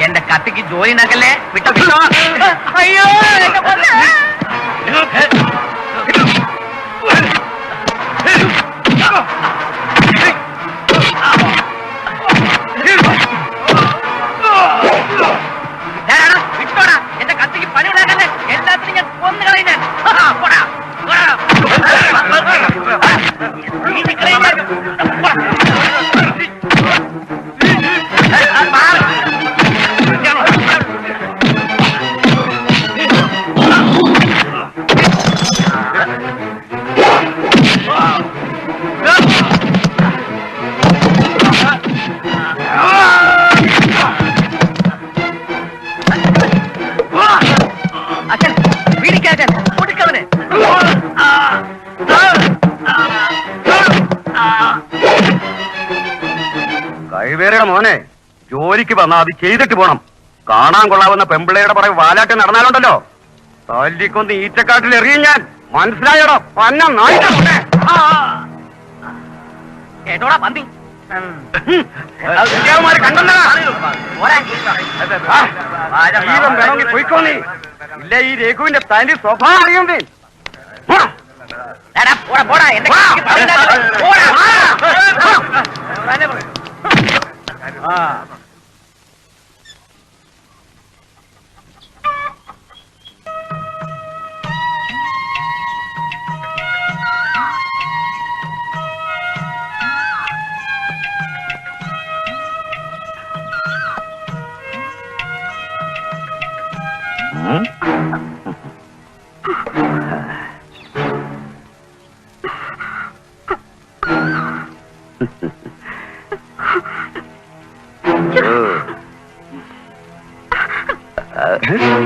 എന്റെ കത്തിക്ക് ജോലി ഉണ്ടാക്കല്ലേ വിട്ടോ വിട്ടോ. അയ്യോ വിട്ടോടാ, എന്റെ കത്തിക്ക് പണി ഉണ്ടാക്കല്ലേ. എല്ലാത്തിനും ഞാൻ കൊന്നു കളയുന്നേ. പോടാ കൈവേരയുടെ മോനെ, ജോലിക്ക് വന്നാ അത് ചെയ്തിട്ട് പോണം. കാണാൻ കൊള്ളാവുന്ന പെമ്പിള്ളയുടെ പുറകെ വാലാട്ടി നടന്നാലുണ്ടല്ലോ, തല്ലിക്കൊന്ന് ഈറ്റക്കാട്ടിൽ എറിയും ഞാൻ. മനസ്സിലായോടോ? പന്ന നായിട്ടേ കേട്ടോടാ പന്നി. വേണമെങ്കിൽ പോയിക്കോന്നീ. ഇല്ല ഈ രഘുവിന്റെ തനി സ്വഭാവം അറിയണ്ടേ? പോടാ എന്റെ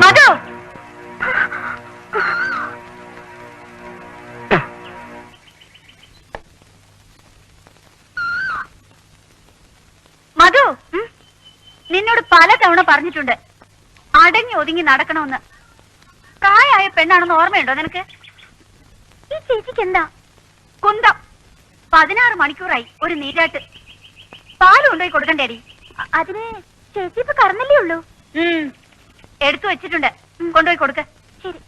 മധു, മധു, നിന്നോട് പലതവണ പറഞ്ഞിട്ടുണ്ട് അടങ്ങി ഒതുങ്ങി നടക്കണമെന്ന്. പ്രായമായ പെണ്ണാണെന്ന് ഓർമ്മയുണ്ടോ നിനക്ക്? ഈ ചേച്ചിക്ക് എന്താ കുന്തം? 16 മണിക്കൂറായി ഒരു നീരാട്ട്. പാല് കൊണ്ടുപോയി കൊടുക്കണ്ടേടി. അതിന് ചേച്ചി ഇപ്പൊ കറന്നല്ലേ ഉള്ളൂ. എടുത്തു വെച്ചിട്ടുണ്ട്, കൊണ്ടുപോയി കൊടുക്ക. ശരി.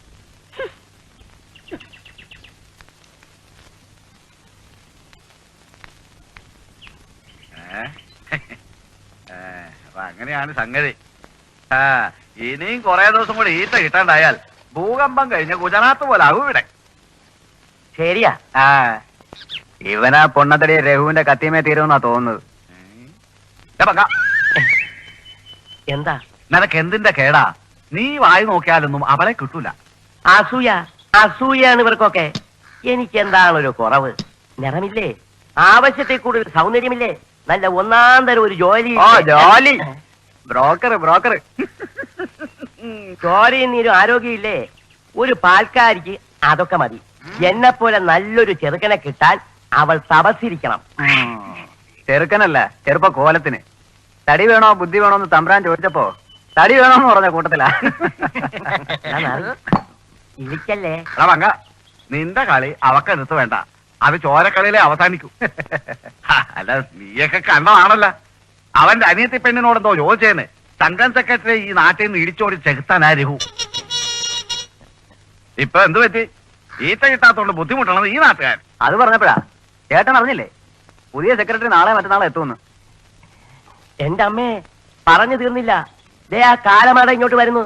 അങ്ങനെയാണ് സംഗതി. ഇനിയും കുറെ ദിവസം കൂടി ഈറ്റ കിട്ടാണ്ടായാൽ ഭൂകമ്പം കഴിഞ്ഞ ഗുജറാത്ത് പോലെ ആകും ഇവിടെ. ശരിയാ. ഇവനാ പൊണ്ണത്തടി രഘുവിന്റെ കത്തിയമേ തീരുമെന്നാ തോന്നുന്നത്. എന്താ നിനക്ക് എന്തിന്റെ കേടാ? നീ വായി നോക്കിയാലൊന്നും അവളെ കിട്ടൂല. അസൂയാണ് ഇവർക്കൊക്കെ. എനിക്കെന്താണൊരു കുറവ്? നിറമില്ലേ? ആവശ്യത്തിൽ കൂടുതൽ സൗന്ദര്യമില്ലേ? നല്ല ഒന്നാം തരം ഒരു ജോലി. ജോലി ബ്രോക്കർ ചോരയും നീരും ആരോഗ്യമില്ലേ? ഒരു പാൽക്കാരിക്ക് അതൊക്കെ മതി. എന്നെ പോലെ നല്ലൊരു ചെറുക്കനെ കിട്ടാൻ അവൾ തപസ്സിരിക്കണം. ചെറുക്കനല്ല, ചെറുപ്പ കോലത്തിന്. തടി വേണോ ബുദ്ധി വേണോ എന്ന് തമ്പ്രാൻ ചോദിച്ചപ്പോ തടി വേണോന്ന് പറഞ്ഞ കൂട്ടത്തിലാ. ഇരിക്കല്ലേ നിന്റെ കളി അവക്കെടുത്ത് വേണ്ട. അത് ചോരക്കളിയിലെ അവസാനിക്കൂ. അല്ല നീയൊക്കെ കണ്ടതാണല്ലോ. അവന്റെ അനിയത്തി പെണ്ണിനോടെന്തോ ചോദിച്ചേന്ന്. സംഘം സെക്രട്ടറി ഈ നാട്ടിൽ നിന്ന് ഇടിച്ചോടി ചെകുത്താനാ രഘു. ഇപ്പൊ എന്ത് പറ്റി? ഈറ്റ കിട്ടാത്തോണ്ട് ബുദ്ധിമുട്ടണത് ഈ നാട്ടുകാർ. അത് പറഞ്ഞപ്പോഴാ ചേട്ടൻ അറിഞ്ഞില്ലേ പുതിയ സെക്രട്ടറി നാളെ മറ്റന്നാളെ എത്തുമെന്ന്? എന്റെ അമ്മേ, പറഞ്ഞു തീർന്നില്ല. ദേ ആ കാലമാട ഇങ്ങോട്ട് വരുന്നു.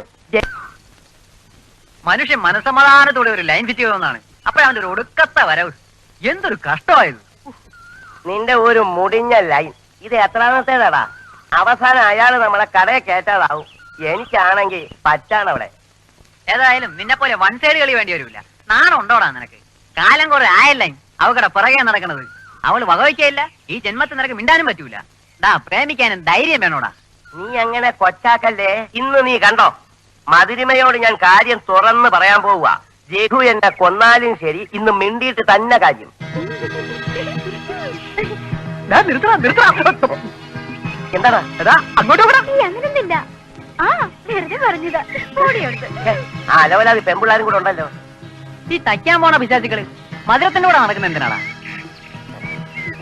മനുഷ്യൻ മനസമാധാനത്തോടെ ഒരു ലൈൻ ഫിറ്റ് ചെയ്യുന്നതാണ്. അപ്പോഴവന്റെ ഒരു ഒടുക്കത്തെ വരവ്. എന്തൊരു കഷ്ടമായത്. നിന്റെ ഒരു മുടിഞ്ഞ ലൈൻ ഇത് എത്രാമത്തേതാടാ? അവസാനം അയാള് നമ്മളെ കടയെ കയറ്റാതാവും. എനിക്കാണെങ്കിൽ പറ്റാണവിടെ. ഏതായാലും നിന്നെ പോലെ വൺ സൈഡ് കളി വേണ്ടി വരില്ല. നാണം ഉണ്ടോടാ നിനക്ക്? കാലം കുറെ ആയല്ലേ അവക്കടെ പുറകെ നടക്കണത്. അവള് വകവയ്ക്കയില്ല. ഈ ജന്മത്തിൽ നിനക്ക് മിണ്ടാനും പറ്റൂല. പ്രേമിക്കാനും ധൈര്യം വേണോടാ. നീ അങ്ങനെ കൊച്ചാക്കല്ലേ. ഇന്ന് നീ കണ്ടോ മധുരിമയോട് ഞാൻ കാര്യം തുറന്ന് പറയാൻ പോവുക. ജഗു എന്നെ കൊന്നാലും ശരി, ഇന്ന് മിണ്ടിയിട്ട് തന്നെ കാര്യം. എന്താണ് അങ്ങനൊന്നില്ല. ആ വെറുതെ പറഞ്ഞതാ. ആ അലവലാതി പെമ്പിള്ളാരും കൂടെ ഉണ്ടല്ലോ. ഈ തയ്ക്കാൻ പോണ പിശാചുക്കള് മധുരത്തിന്റെ കൂടെ നടക്കുന്ന എന്തിനാടാ?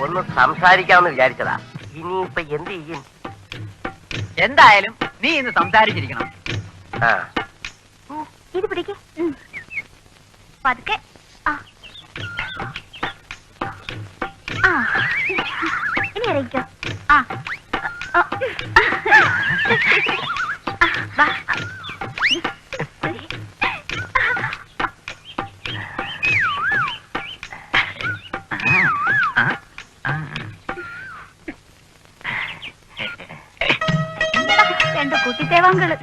ഒന്ന് സംസാരിക്കാമെന്ന് വിചാരിച്ചതാ. ഇനിയിപ്പൊ എന്ത് ചെയ്യും? എന്തായാലും നീ ഇന്ന് സംസാരിച്ചിരിക്കണം. ആ ഇത് പിടിക്ക്. പതുക്കെ. ആ ആ ഇനി അറിയിക്കോ. ആ ആ. വാ. രണ്ട് കുട്ടിത്തേവാങ്കള്.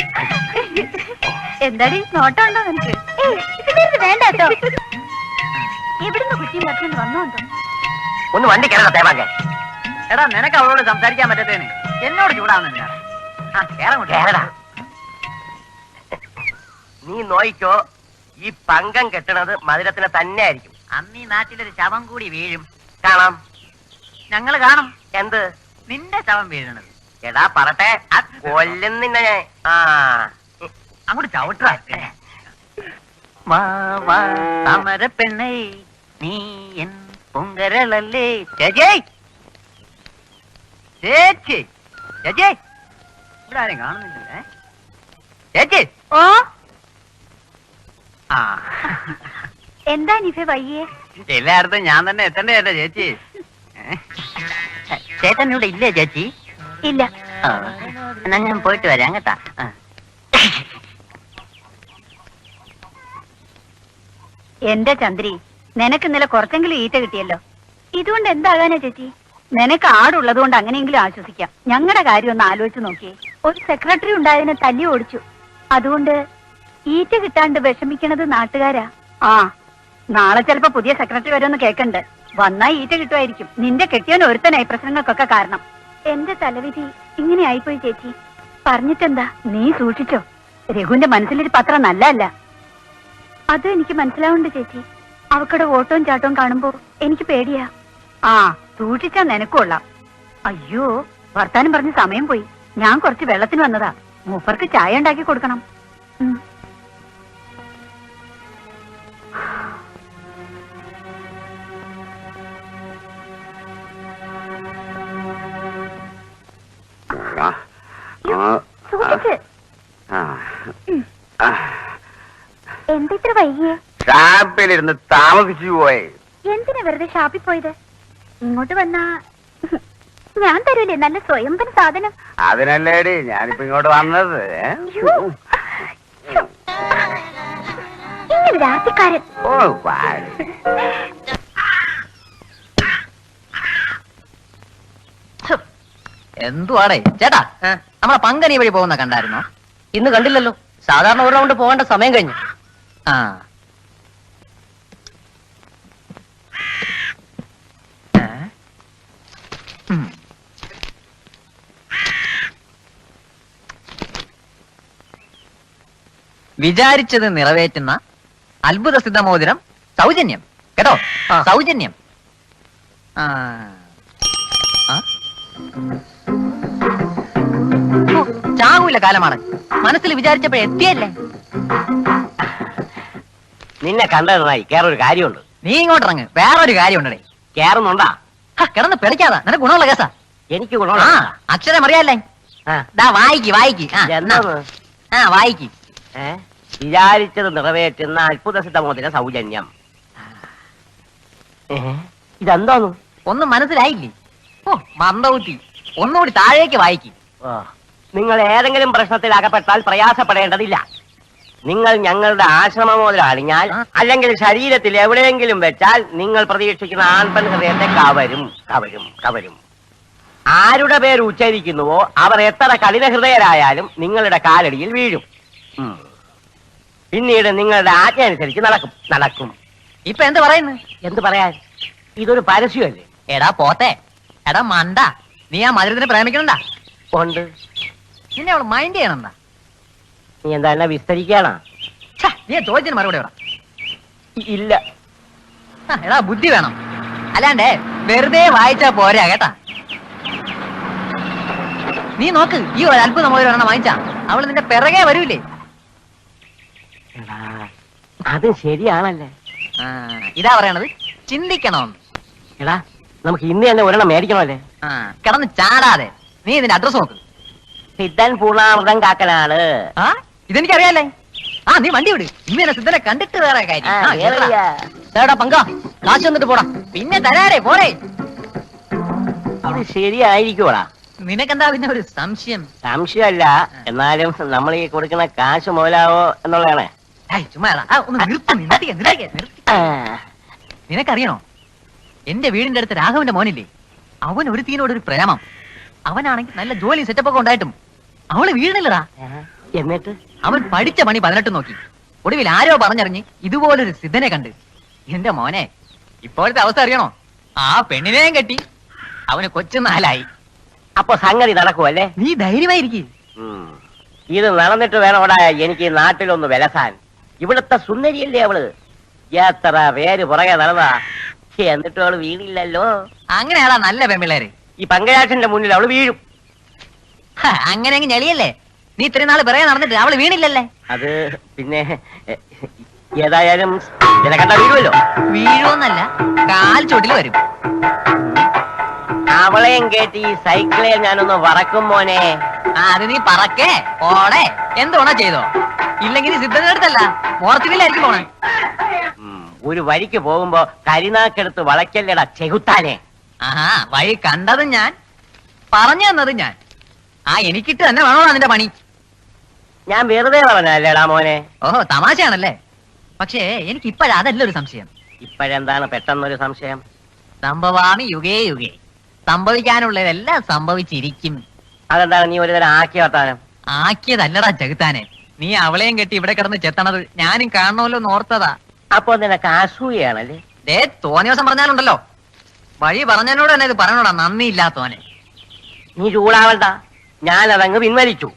എന്താടി നോട്ടമുണ്ടോ നിനക്ക്? വേണ്ട കേട്ടോ. എവിടുന്ന് കുട്ടിയും പറ്റുന്നു വന്നോ എന്തോ. ഒന്ന് വണ്ടി കയറണം തേവാങ്ക. എടാ നിനക്ക് അവളോട് സംസാരിക്കാൻ പറ്റത്തേന് എന്നോട് ചൂടാവുന്നില്ല. കേരടാ. നീ നോയിക്കോ, ഈ പങ്കം കെട്ടണത് മധുരത്തിന് തന്നെ ആയിരിക്കും. അന്ന് ഈ നാട്ടിലൊരു ശവം കൂടി വീഴും. കാണാം. ഞങ്ങള് കാണും. എന്ത്? നിന്റെ ശവം വീഴണത്. എടാ പറട്ടെ, കൊല്ലുന്നില്ല ഞാൻ. ആ അങ്ങോട്ട് ചവിട്ടാ. അമര പെണ്ണേ നീ എൻ പൊങ്കരളല്ലേ. ചേച്ചി ചേച്ചി ചേച്ചി ഇവിടെ ആരും കാണുന്നില്ലേ? ചേച്ചി. ഓ ആ എന്താ നിഫെ വയ്യേ? എല്ലായിടത്തും ഞാൻ തന്നെ എത്തണ്ടേ ചേച്ചി? ചേട്ടൻ ഇവിടെ ഇല്ലേ ചേച്ചി? ഇല്ല. എന്നാ ഞാൻ പോയിട്ട് വരാം കേട്ടാ. എന്റെ ചന്ദ്രി, നിനക്ക് ഇന്നലെ കുറച്ചെങ്കിലും ഈറ്റ കിട്ടിയല്ലോ. ഇതുകൊണ്ട് എന്താകാനാ ചേച്ചി? നിനക്ക് ആടുള്ളത് കൊണ്ട് അങ്ങനെയെങ്കിലും ആശ്വസിക്കാം. ഞങ്ങളുടെ കാര്യം ഒന്ന് ആലോചിച്ച് നോക്കിയേ. ഒരു സെക്രട്ടറി ഉണ്ടായതിനെ തല്ലി ഓടിച്ചു. അതുകൊണ്ട് ഈറ്റ കിട്ടാണ്ട് വിഷമിക്കണത് നാട്ടുകാരാ. ആ നാളെ ചിലപ്പോ പുതിയ സെക്രട്ടറി വരുമെന്ന് കേക്കണ്ട്. വന്നാ ഈറ്റ കിട്ടുമായിരിക്കും. നിന്റെ കെട്ടിയവൻ ഒരുത്തനായി പ്രശ്നങ്ങൾക്കൊക്കെ കാരണം. എന്റെ തലവിധി ഇങ്ങനെ ആയിപ്പോയി ചേച്ചി. പറഞ്ഞിട്ടെന്താ, നീ സൂക്ഷിച്ചോ. രഘുവിന്റെ മനസ്സിലൊരു പത്രം നല്ലല്ല. അത് എനിക്ക് മനസ്സിലാവുന്നുണ്ട് ചേച്ചി. അവക്കടെ ഓട്ടവും ചാട്ടവും കാണുമ്പോ എനിക്ക് പേടിയാ. ആ സൂക്ഷിച്ചാ നിനക്കൊള്ളാം. അയ്യോ വർത്താനം പറഞ്ഞ് സമയം പോയി. ഞാൻ കുറച്ച് വെള്ളത്തിന് വന്നതാ. മൂപ്പർക്ക് ചായ ഉണ്ടാക്കി കൊടുക്കണം. എന്തിത്ര വൈകിയേ? ഷാപ്പിലിരുന്ന് താമസിച്ചു പോയി. എന്തിനാ വെറുതെ ഷാപ്പിൽ പോയത്? ഇങ്ങോട്ട് വന്നാ ഞാൻ തരൂലേ നല്ല സ്വയംഭര സാധനം. അതിനല്ലേടി ഞാനിപ്പോ ഇങ്ങോട്ട് വന്നത്. ഇങ്ങനെ രാത്രിക്കാരൻ. ഓ പാടി. എന്തുവാടേ ചേട്ടാ, നമ്മളെ പങ്കനി വഴി പോകുന്ന കണ്ടായിരുന്നോ? ഇന്ന് കണ്ടില്ലല്ലോ. സാധാരണ ഒരു റൗണ്ട് പോകേണ്ട സമയം കഴിഞ്ഞു. ആ വിചാരിച്ചത് നിറവേറ്റുന്ന അത്ഭുത സിദ്ധമോതിരം സൗജന്യം കേട്ടോ. സൗജന്യം. ചാവൂല കാലമാണ്. മനസ്സിൽ വിചാരിച്ചപ്പോ എത്തിയല്ലേ. നിന്നെ കണ്ടതായി കേറൊരു കാര്യമുണ്ട്. നീ ഇങ്ങോട്ടിറങ്ങ്, വേറൊരു കാര്യം ഉണ്ടേ. കേറുന്നുണ്ടാ? കിടന്ന് പിടയ്ക്കാതാ, നിനക്ക് ഗുണമുള്ള കേസാ. എനിക്ക് ഗുണമുള്ള അക്ഷരം അറിയാല്ലേ? വായിക്ക് വായിക്ക്. വായിക്ക്. വിചാരിച്ചത് നിറവേറ്റുന്ന അത്ഭുത സിദ്ധമോതിരം സൗജന്യം. ഇതെന്തോന്നു? ഒന്നും മനസ്സിലായില്ലേ? ഓ മന്ദബുദ്ധി. ഒന്നുകൂടി താഴേക്ക് വായിക്ക്. നിങ്ങൾ ഏതെങ്കിലും പ്രശ്നത്തിൽ അകപ്പെട്ടാൽ പ്രയാസപ്പെടേണ്ടതില്ല. നിങ്ങൾ ഞങ്ങളുടെ ആശ്രമമോതിരം അണിഞ്ഞാൽ അല്ലെങ്കിൽ ശരീരത്തിൽ എവിടെയെങ്കിലും വെച്ചാൽ നിങ്ങൾ പ്രതീക്ഷിക്കുന്ന ആൺപെൺ ഹൃദയത്തെ കവരും കവരും കവരും. ആരുടെ പേര് ഉച്ചരിക്കുന്നുവോ അവർ എത്ര കഠിന ഹൃദയരായാലും നിങ്ങളുടെ കാലടിയിൽ വീഴും. പിന്നീട് നിങ്ങളുടെ ആജ്ഞ അനുസരിച്ച് നടക്കും നടക്കും. ഇപ്പൊ എന്ത് പറയുന്നു? എന്ത് പറയാൻ? ഇതൊരു പരസ്യമല്ലേ? എടാ പോത്തെ, എടാ മണ്ട, നീ ആ മധുരത്തിനെ പ്രേമിക്കണണ്ട? ഉണ്ട്. നിന്നെ അവള് മൈൻഡ് ചെയ്യണണ്ട. നീ എന്താ എന്നെ വിസ്തരിക്കാണോ? ഛ, നീ ചോദിച്ചതിന് മറുപടി പറ. ഇല്ല. എടാ ബുദ്ധി വേണം, അല്ലാണ്ടേ വെറുതെ വായിച്ചാ പോരാ കേട്ടാ. നീ നോക്ക്, ഈ ഒരു അത്ഭുതം മുതൽ വേണം വാങ്ങിച്ചാ അവള് നിന്റെ പിറകെ വരൂലേ. എടാ, അത് ശരിയാണല്ലേ. ഇതാ പറയണത്, ചിന്തിക്കണം. എടാ, നമുക്ക് ഇന്ന് തന്നെ ഒരെണ്ണം മേടിക്കണമല്ലേ? കിടന്ന് ചാടാതെ നീ ഇതിന്റെ അഡ്രസ് നോക്ക്. സിദ്ധൻ പൂർണ്ണാമൃതം കാക്കനാണ്. ആ ഇതെനിക്കറിയാലേ. നീ വണ്ടി വിട്, ഇന്ന് എന്നെ സിദ്ധനെ കണ്ടിട്ട് വേറെ കാര്യം. പങ്ക കാശ് വന്നിട്ട് പോടാ, പിന്നെ തരാറേ പോരേ. ഇത് ശരിയായിരിക്കൂടാ. നിനക്കെന്താ പിന്നെ ഒരു സംശയം? സംശയമല്ല, എന്നാലും നമ്മൾ ഈ കൊടുക്കുന്ന കാശ് മുതലാവോ എന്നുള്ളതാണ്. ചുമ്മാ ഒന്ന് നിനക്കറിയണോ, എന്റെ വീടിന്റെ അടുത്ത് രാഘവന്റെ മോനില്ലേ, അവൻ ഒരു തീനോടൊരു പ്രേമം. അവനാണെങ്കിൽ നല്ല ജോലി സെറ്റപ്പ് ഒക്കെ ഉണ്ടായിട്ടും അവള് വീടില്ലടാ. എന്നിട്ട് അവൻ പഠിച്ച പണി 18 നോക്കി. ഒടുവിൽ ആരോ പറഞ്ഞറിഞ്ഞ് ഇതുപോലൊരു സിദ്ധനെ കണ്ട്. എന്റെ മോനെ, ഇപ്പോഴത്തെ അവസ്ഥ അറിയണോ, ആ പെണ്ണിനെയും കെട്ടി അവന് കൊച്ചു 4 അപ്പൊ സംഗതി നടക്കുമല്ലേ? നീ ധൈര്യമായിരിക്കും. ഇത് നടന്നിട്ട് വേണോടാ എനിക്ക് നാട്ടിലൊന്ന് വിലസാൻ. ഇവിടുത്തെ സുന്ദരിയല്ലേ അവള്, എത്ര പേര് പുറകെ നടന്നതാ, എന്നിട്ടും അവള് വീണില്ലല്ലോ. അങ്ങനെയാടാ നല്ല പെമ്പിള്ളേര്. ഈ പങ്കജാക്ഷന്റെ മുന്നിൽ അവള് വീഴും. അങ്ങനെ അങ്ങ് ഞെളിയല്ലേ. നീ ഇത്രയും നാള് പിറകെ നടന്നിട്ട് അവള് വീണില്ലല്ലേ. അത് പിന്നെ ഏതായാലും കണ്ട വീഴുമല്ലോ. വീഴുമെന്നല്ല, കാൽ ചോട്ടിൽ വരും. അവളെയും കേട്ടി ഈ സൈക്കിളെ ഞാനൊന്ന് വറക്കും മോനെ. അത് നീ പറക്കേ ഓടെ എന്തോണ ചെയ്തോ. ഇല്ലെങ്കിൽ സിദ്ധന്റെ അടുത്തല്ല, മോർത്തിലായിരിക്കും പോണേ. ഒരു വഴിക്ക് പോകുമ്പോ കരിനാക്കെടുത്ത് വളയ്ക്കല്ലേടാ ചെകുത്താനെ. വഴി കണ്ടതും ഞാൻ, പറഞ്ഞു തന്നതും ഞാൻ. എനിക്കിട്ട് തന്നെ വേണോടാ നിന്റെ പണി. ഞാൻ വെറുതെ പറഞ്ഞല്ലേടാ മോനെ. ഓഹോ, തമാശയാണല്ലേ. പക്ഷേ എനിക്ക് ഇപ്പോഴതല്ല ഒരു സംശയം. ഇപ്പോഴെന്താണ് പെട്ടെന്നൊരു സംശയം? സംഭവാമി യുഗേ യുഗേ, സംഭവിക്കാനുള്ളതെല്ലാം സംഭവിച്ചിരിക്കും. അതെന്താണ് നീ ഒരു തരം ആക്കിയ വർത്താനം? ആക്കിയതല്ലടാ ചെകുത്താനെ. നീ അവളെയും കെട്ടി ഇവിടെ കിടന്ന് ചെത്തണത് ഞാനും കാണണമല്ലോ എന്ന് ഓർത്തതാ. അപ്പൊ നിനക്ക് അസൂയാണല്ലേ? തോന്നിയ ദിവസം പറഞ്ഞാലുണ്ടല്ലോ, വഴി പറഞ്ഞതിനോട് തന്നെ ഇത് പറയണോടാ നന്ദിയില്ലാത്തോനെ. നീ ചൂടാവണ്ട, ഞാനതങ്ങ് പിൻവലിച്ചു.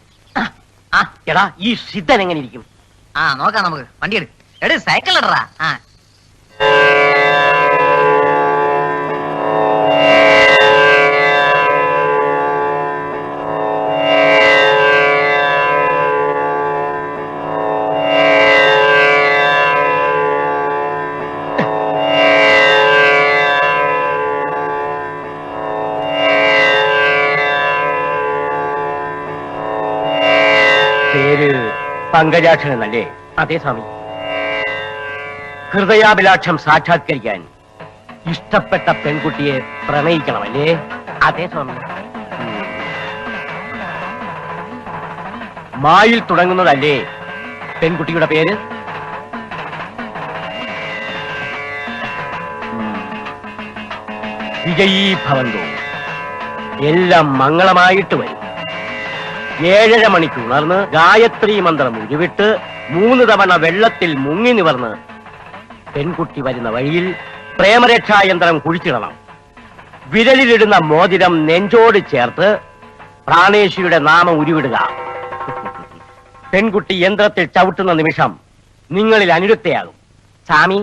എടാ, ഈ സിദ്ധൻ എങ്ങനെ ഇരിക്കും? നോക്കാം നമുക്ക്. വണ്ടി എടു, സൈക്കിൾ ഇടറാ. പേര് പങ്കജാക്ഷൻ എന്നല്ലേ? അതെ സ്വാമി. ഹൃദയാഭിലാഷം സാക്ഷാത്കരിക്കാൻ ഇഷ്ടപ്പെട്ട പെൺകുട്ടിയെ പ്രണയിക്കണമല്ലേ? അതെ സ്വാമി. മായിൽ തുടങ്ങുന്നതല്ലേ പെൺകുട്ടിയുടെ പേര്? വിജയീ ഭവന്തോ. എല്ലാം മംഗളമായിട്ട് വരും. 7:30 മണിക്ക് ഉണർന്ന് ഗായത്രി മന്ത്രം ഉരുവിട്ട് 3 തവണ വെള്ളത്തിൽ മുങ്ങി നിവർന്ന് പെൺകുട്ടി വരുന്ന വഴിയിൽ പ്രേമരക്ഷായന്ത്രം കുഴിച്ചിടണം. വിരലിലിടുന്ന മോതിരം നെഞ്ചോട് ചേർത്ത് പ്രാണേശ്വരിയുടെ നാമം ഉരുവിടുക. പെൺകുട്ടി യന്ത്രത്തിൽ ചവിട്ടുന്ന നിമിഷം നിങ്ങളിൽ അനുരക്തയാകും. സ്വാമി,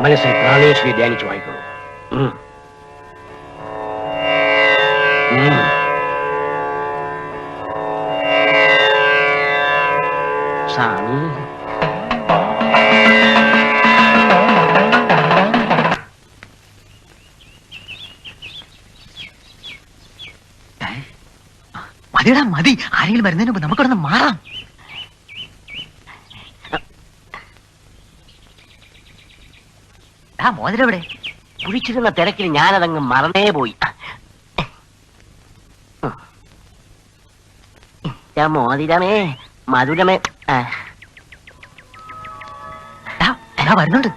മനസ്സിൽ പ്രാണേശ്വരി ധ്യാനിച്ചു വായിക്കോളൂ. സ്വാമി, മതിടാ മതി. ആരെങ്കിലും വരുന്നതിന് മുമ്പ് നമുക്കിടന്ന് മാറാം. മോതിരെവിടെ? കുഴിച്ചിരുന്ന തിരക്കിൽ ഞാനതങ്ങ് മറന്നേ പോയി. മോതിരമേ മധുരമേ. വരുന്നുണ്ട്.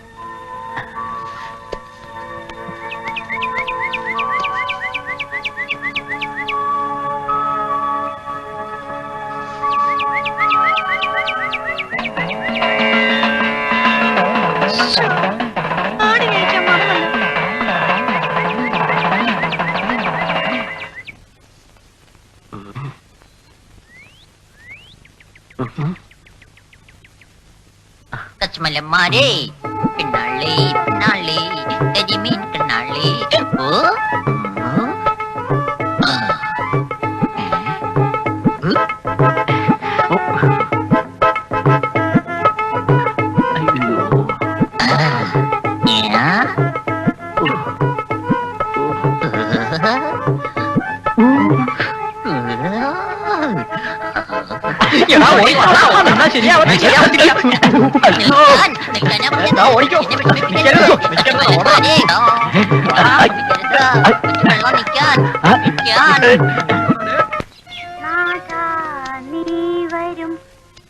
കശ്മലന്മാരെ പിന്നാളി പിന്നാളി കരിമീൻ പിന്നാളി ഓ നീ വരും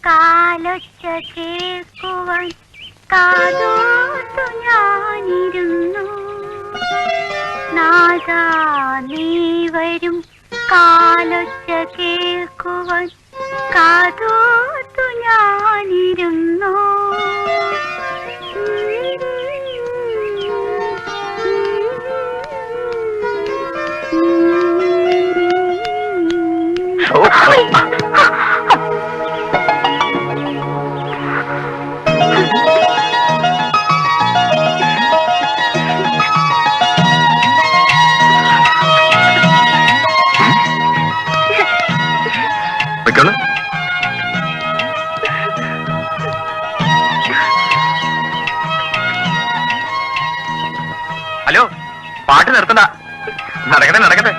കാലൊച്ച കേൾക്കുവാൻ കാതോർത്തു ഞാനിരുന്നു. നാദാ നീ വരും കാലൊച്ച കേൾക്കുവാൻ കാതോർത്തു ഞാനിരുന്നു. ഹലോ, പാട്ട് നിർത്തണ്ട. നടക്കട്ടെ നടക്കട്ടെ.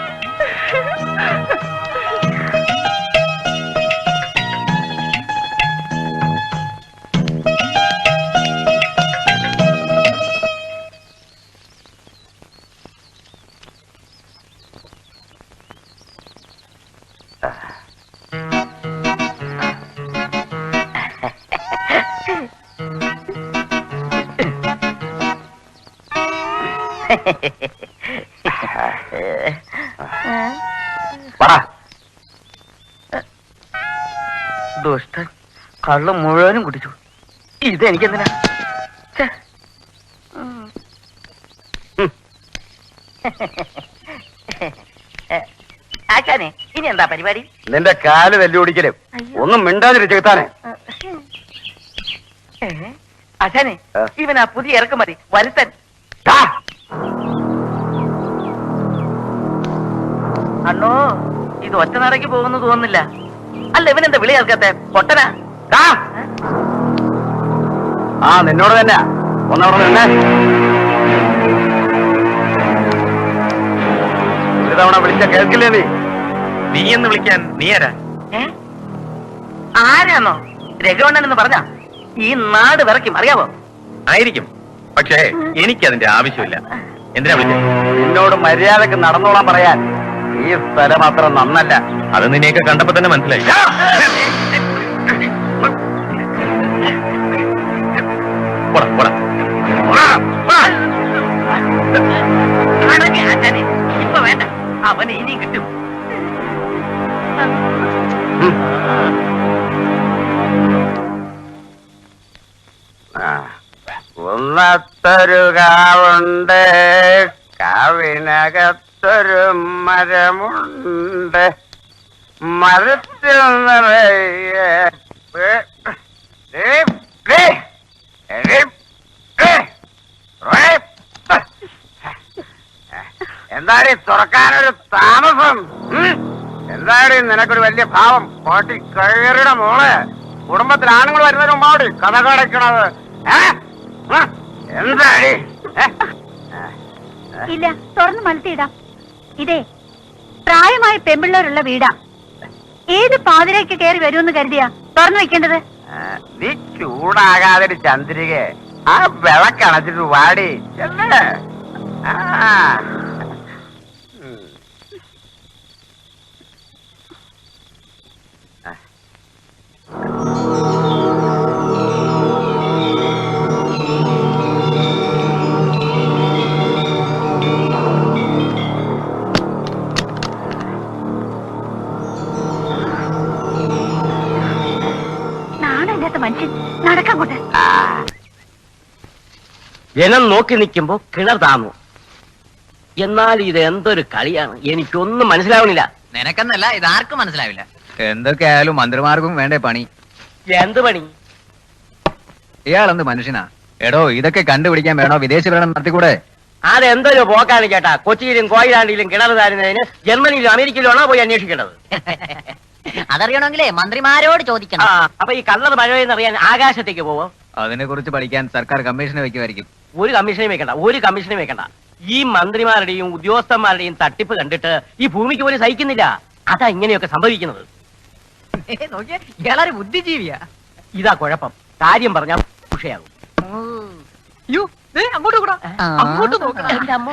ദുഷ്ടൻ കള്ള് മുഴുവനും കുടിച്ചു. ഇതെനിക്കെന്തിനാ? ആശാനെ, ഇനി എന്താ പരിപാടി? നിന്റെ കാല് വെല്ലുപിടിക്കലും ഒന്നും മിണ്ടാതിരി ചെകുത്താനെ. ആശാനെ, ഇവനാ പുതിയ ഇറക്കുമതി വരുത്തൻ. അണ്ണോ, ഇത് ഒറ്റ നടക്ക് പോകുന്നു തോന്നുന്നില്ല. അല്ല, ഇവനെന്താ വിളി കേൾക്കാത്തെ? പൊട്ടനാ? ആ, നിന്നോട് തന്നെ ഒന്നവിടെ നിന്നെ. ഒരു തവണ വിളിച്ച കേൾക്കില്ലേ നീ എന്ന് വിളിക്കാൻ നീ ആരാ? ആരാന്നോ? രഘുവണ്ണൻ എന്ന് പറഞ്ഞ ഈ നാട് വിറയ്ക്കും, അറിയാവോ? ആയിരിക്കും, പക്ഷേ എനിക്കതിന്റെ ആവശ്യമില്ല. എന്തിനാ വിളിച്ചത്? നിന്നോട് മര്യാദക്ക് നടന്നോളാൻ പറയാൻ. ഈ സ്ഥലം അത്ര നന്നല്ല. അത് നിന്നെയൊക്കെ കണ്ടപ്പോ തന്നെ മനസ്സിലായി. ഇപ്പൊ വേണ്ട, അവന് ഇനി കിട്ടും. ഒന്നത്തൊരു കാവുണ്ട്, കാവിനകത്തൊരു മരമുണ്ട്, മരത്തിൽ നിറയെ എന്താടി തുറക്കാനൊരു താമസം? എന്താടി നിനക്കൊരു വലിയ ഭാവം? പാട്ടി കയറിയുടെ മോളെ, കുടുംബത്തിൽ ആണുങ്ങൾ വരുന്നതിന് മുമ്പാടി കഥ കടക്കണത് എന്താടി? ഇല്ല, തുറന്ന് മലത്തിയിടാം. ഇതേ പ്രായമായ പെമ്പിള്ളേരുള്ള വീടാ. ഏത് പാതിരയ്ക്ക് കയറി വരുമെന്ന് കരുതിയാ തുറന്നു വെക്കേണ്ടത്? നീ ചൂടാകാതെ ചന്ദ്രിക, ആ വിളക്കണച്ചിട്ട് വാടി അല്ലേ? മനുഷ്യൻ നടക്കാൻ കൊണ്ട്. ജനം നോക്കി നിൽക്കുമ്പോ കിണർ താന്നു. എന്നാൽ ഇത് എന്തൊരു കളിയാണ്, എനിക്കൊന്നും മനസ്സിലാവണില്ല. നിനക്കെന്നല്ല, ഇതാർക്കും മനസ്സിലാവില്ല. എന്തൊക്കെയായാലും മന്ത്രിമാർക്കും വേണ്ടേ പണി. എന്ത് പണി? ഇയാളെന്ത് മനുഷ്യനാ? എടോ ഇതൊക്കെ കണ്ടുപിടിക്കാൻ വേണോ വിദേശ ഭരണം നടത്തിക്കൂടെ? അതെന്തൊരു പോക്കാണ് ചേട്ടാ. കൊച്ചിയിലും കോയിലാണ്ടിലും കിണർ താരുന്നതിന് ജർമ്മനിയിലും അമേരിക്കയിലും ആണോ പോയി അന്വേഷിക്കേണ്ടത്? അതറിയണമെങ്കിലേ മന്ത്രിമാരോട് ചോദിക്കണം. അപ്പൊ ഈ കള്ളർ മഴയെന്ന് അറിയാൻ ആകാശത്തേക്ക് പോവോ? അതിനെ കുറിച്ച് പഠിക്കാൻ സർക്കാർ കമ്മീഷനെ വെക്കുമായിരിക്കും. ഒരു കമ്മീഷനും വെക്കണ്ട. ഈ മന്ത്രിമാരുടെയും ഉദ്യോഗസ്ഥന്മാരുടെയും തട്ടിപ്പ് കണ്ടിട്ട് ഈ ഭൂമിക്ക് പോലും സഹിക്കുന്നില്ല. അതാ ഇങ്ങനെയൊക്കെ സംഭവിക്കുന്നത്. നോക്കിയേ, ഇയാളൊരു ബുദ്ധിജീവിയാ. ഇതാ കുഴപ്പം. കാര്യം പറഞ്ഞാൽ വിഷയാകും. അയ്യോ, ദേ അങ്ങോട്ട് കൂടാ, അങ്ങോട്ട് നോക്കണം. എന്റെ അമ്മ.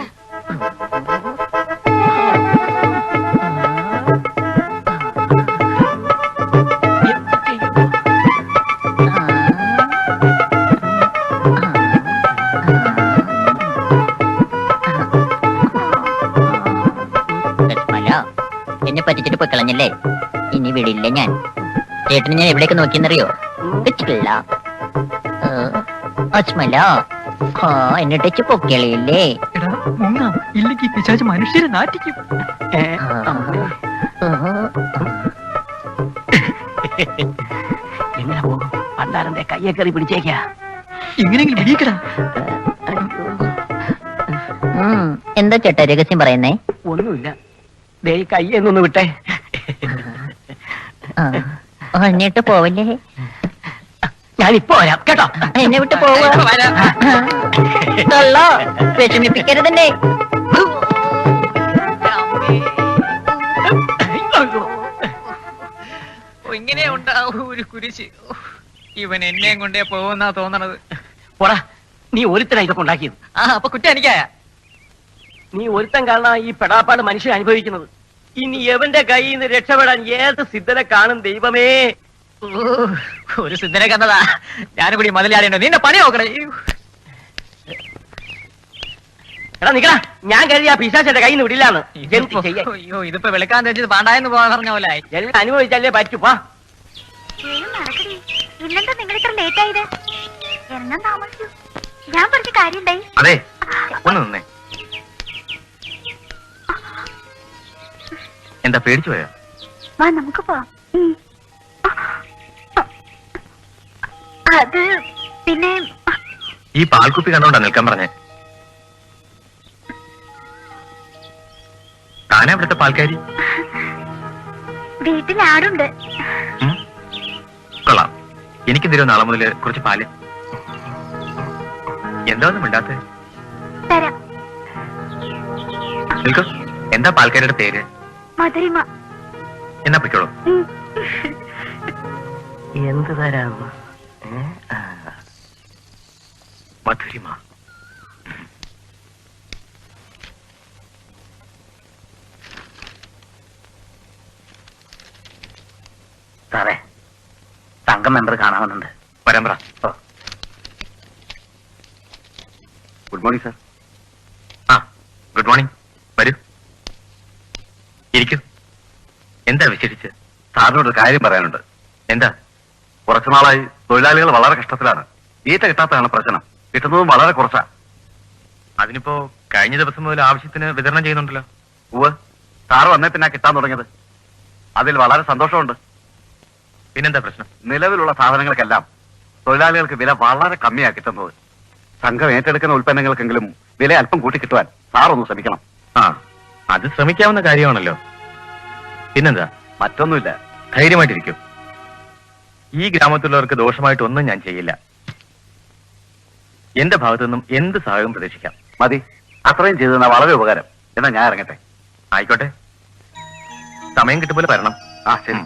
എന്നെ പറ്റിച്ചിട്ട് പോയി കളഞ്ഞല്ലേ, ഇനി വിടില്ല ഞാൻ. ചേട്ടന് ഞാൻ എവിടേക്ക് നോക്കിയെന്നറിയോ? വെച്ചിട്ടില്ല. അച്മല എന്നെ ടച്ച് പൊക്കളിയില്ലേ? എടാ മുങ്ങ, ഇല്ലെങ്കിൽ പിശാച് മനുഷ്യരെ നാറ്റിക്കും. എങ്ങനെ പോകും? പണ്ടാരന്റെ കയ്യെ കയറി പിടിച്ചേക്കാ. എങ്ങനെയെങ്കിലും വിടിയിക്കടാ. എന്താ ചേട്ടാ രഹസ്യം പറയുന്നേ? ഒന്നുമില്ല. ദേ ഈ കയ്യെന്നൊന്ന് വിട്ടേ. എന്നിട്ട് പോവല്ലേ? ഞാനിപ്പോ വരാം കേട്ടോ. എന്നെ വിട്ട് പോവാ. വിഷമിപ്പിക്കരുതന്നെ. ഇങ്ങനെ ഉണ്ടാവും ഒരു കുരിശ്. ഇവൻ എന്നെയും കൊണ്ടേ പോകുന്നാ തോന്നണത്. പോടാ, നീ ഒരുത്തനാ ഇതൊക്കെ ഉണ്ടാക്കിയത്. അപ്പൊ കുറ്റം എനിക്കായ? നീ ഒരുത്തൻ കാരണം ഈ പെടാപ്പാട് മനുഷ്യൻ അനുഭവിക്കുന്നത്. ഇനി എവന്റെ കയ്യിൽ നിന്ന് രക്ഷപ്പെടാൻ ഏത് സിദ്ധനെ കാണും ദൈവമേ. ഒരു സിദ്ധനെ കണ്ടതാ. ഞാനും കൂടി മതിലാടേണ്ടോ? നിന്നെ പണി നോക്കണേ. എടാ നിക്കടാ, ഞാൻ കരുതി ആ പിശാചന്റെ കയ്യിൽ നിന്ന് വിടില്ലാന്ന്. അയ്യോ, ഇതിപ്പോ വെളുക്കാൻ തെച്ചത് പാണ്ടായെന്ന് പറഞ്ഞ പോലെ എല്ലാം അനുഭവിച്ചല്ലേ പറ്റൂ. പാ ഇല്ലെന്താ നിങ്ങൾ ഇത്ര ലേറ്റ് ആയത്? എണ്ണം താമസിച്ചു. ഞാൻ പറഞ്ഞ കാര്യം ഉണ്ടായി. അതെ, ഒന്ന് നിന്നേ. എന്താ പേടിച്ചു പോയോ? വാ നമുക്ക് പോവാം. അത് പിന്നെ ഈ പാൽക്കുപ്പി കണ്ടോണ്ടാ നിൽക്കാൻ പറഞ്ഞേ. താനാ ഇവിടുത്തെ പാൽക്കാരി? വീട്ടിൽ ആടുണ്ട്. കൊള്ളാം. എനിക്ക് തരുമോ നാളെ മുതൽ കുറച്ച് പാല്? എന്താന്നും മിണ്ടാത്ത? തരാം. നിൽക്കൂ. എന്താ പാൽക്കാരിയുടെ പേര്? മധുരിമ. എന്നാ പൊയ്ക്കോളൂ. എന്ത് തരാം? മധുരിമ. സാറേ, സംഘം മെമ്പർ കാണാവുന്നുണ്ട്. വരാൻ പറ. Good morning sir. Good morning. വരൂ, ഇരിക്കൂ. എന്താ വിശേഷിച്ച്? സാറിനോട് ഒരു കാര്യം പറയാനുണ്ട്. എന്താ? കുറച്ചു നാളായി തൊഴിലാളികൾ വളരെ കഷ്ടത്തിലാണ്. ഈറ്റ കിട്ടാത്തതാണ് പ്രശ്നം. കിട്ടുന്നതും വളരെ കുറച്ചാ. അതിനിപ്പോ കഴിഞ്ഞ ദിവസം മുതൽ ആവശ്യത്തിന് വിതരണം ചെയ്യുന്നുണ്ടല്ലോ. ഉവ്വ്, സാറ് വന്നേ പിന്നെ കിട്ടാൻ തുടങ്ങിയത്. അതിൽ വളരെ സന്തോഷമുണ്ട്. പിന്നെന്താ പ്രശ്നം? നിലവിലുള്ള സാധനങ്ങൾക്കെല്ലാം തൊഴിലാളികൾക്ക് വില വളരെ കമ്മിയാ കിട്ടുന്നത്. സംഘം ഏറ്റെടുക്കുന്ന ഉൽപ്പന്നങ്ങൾക്കെങ്കിലും വില അല്പം കൂട്ടി കിട്ടുവാൻ സാറൊന്ന് ശ്രമിക്കണം. അത് ശ്രമിക്കാവുന്ന കാര്യമാണല്ലോ. പിന്നെന്താ? മറ്റൊന്നുമില്ല. ധൈര്യമായിട്ടിരിക്കും. ഈ ഗ്രാമത്തിലുള്ളവർക്ക് ദോഷമായിട്ടൊന്നും ഞാൻ ചെയ്യില്ല. എന്റെ ഭാഗത്തു നിന്നും എന്ത് സഹായവും പ്രതീക്ഷിക്കാം. മതി, അത്രയും ചെയ്തത് വളരെ ഉപകാരം. എന്നാ ഞാൻ ഇറങ്ങട്ടെ. ആയിക്കോട്ടെ, സമയം കിട്ടുമ്പോൾ വരണം. ശരി.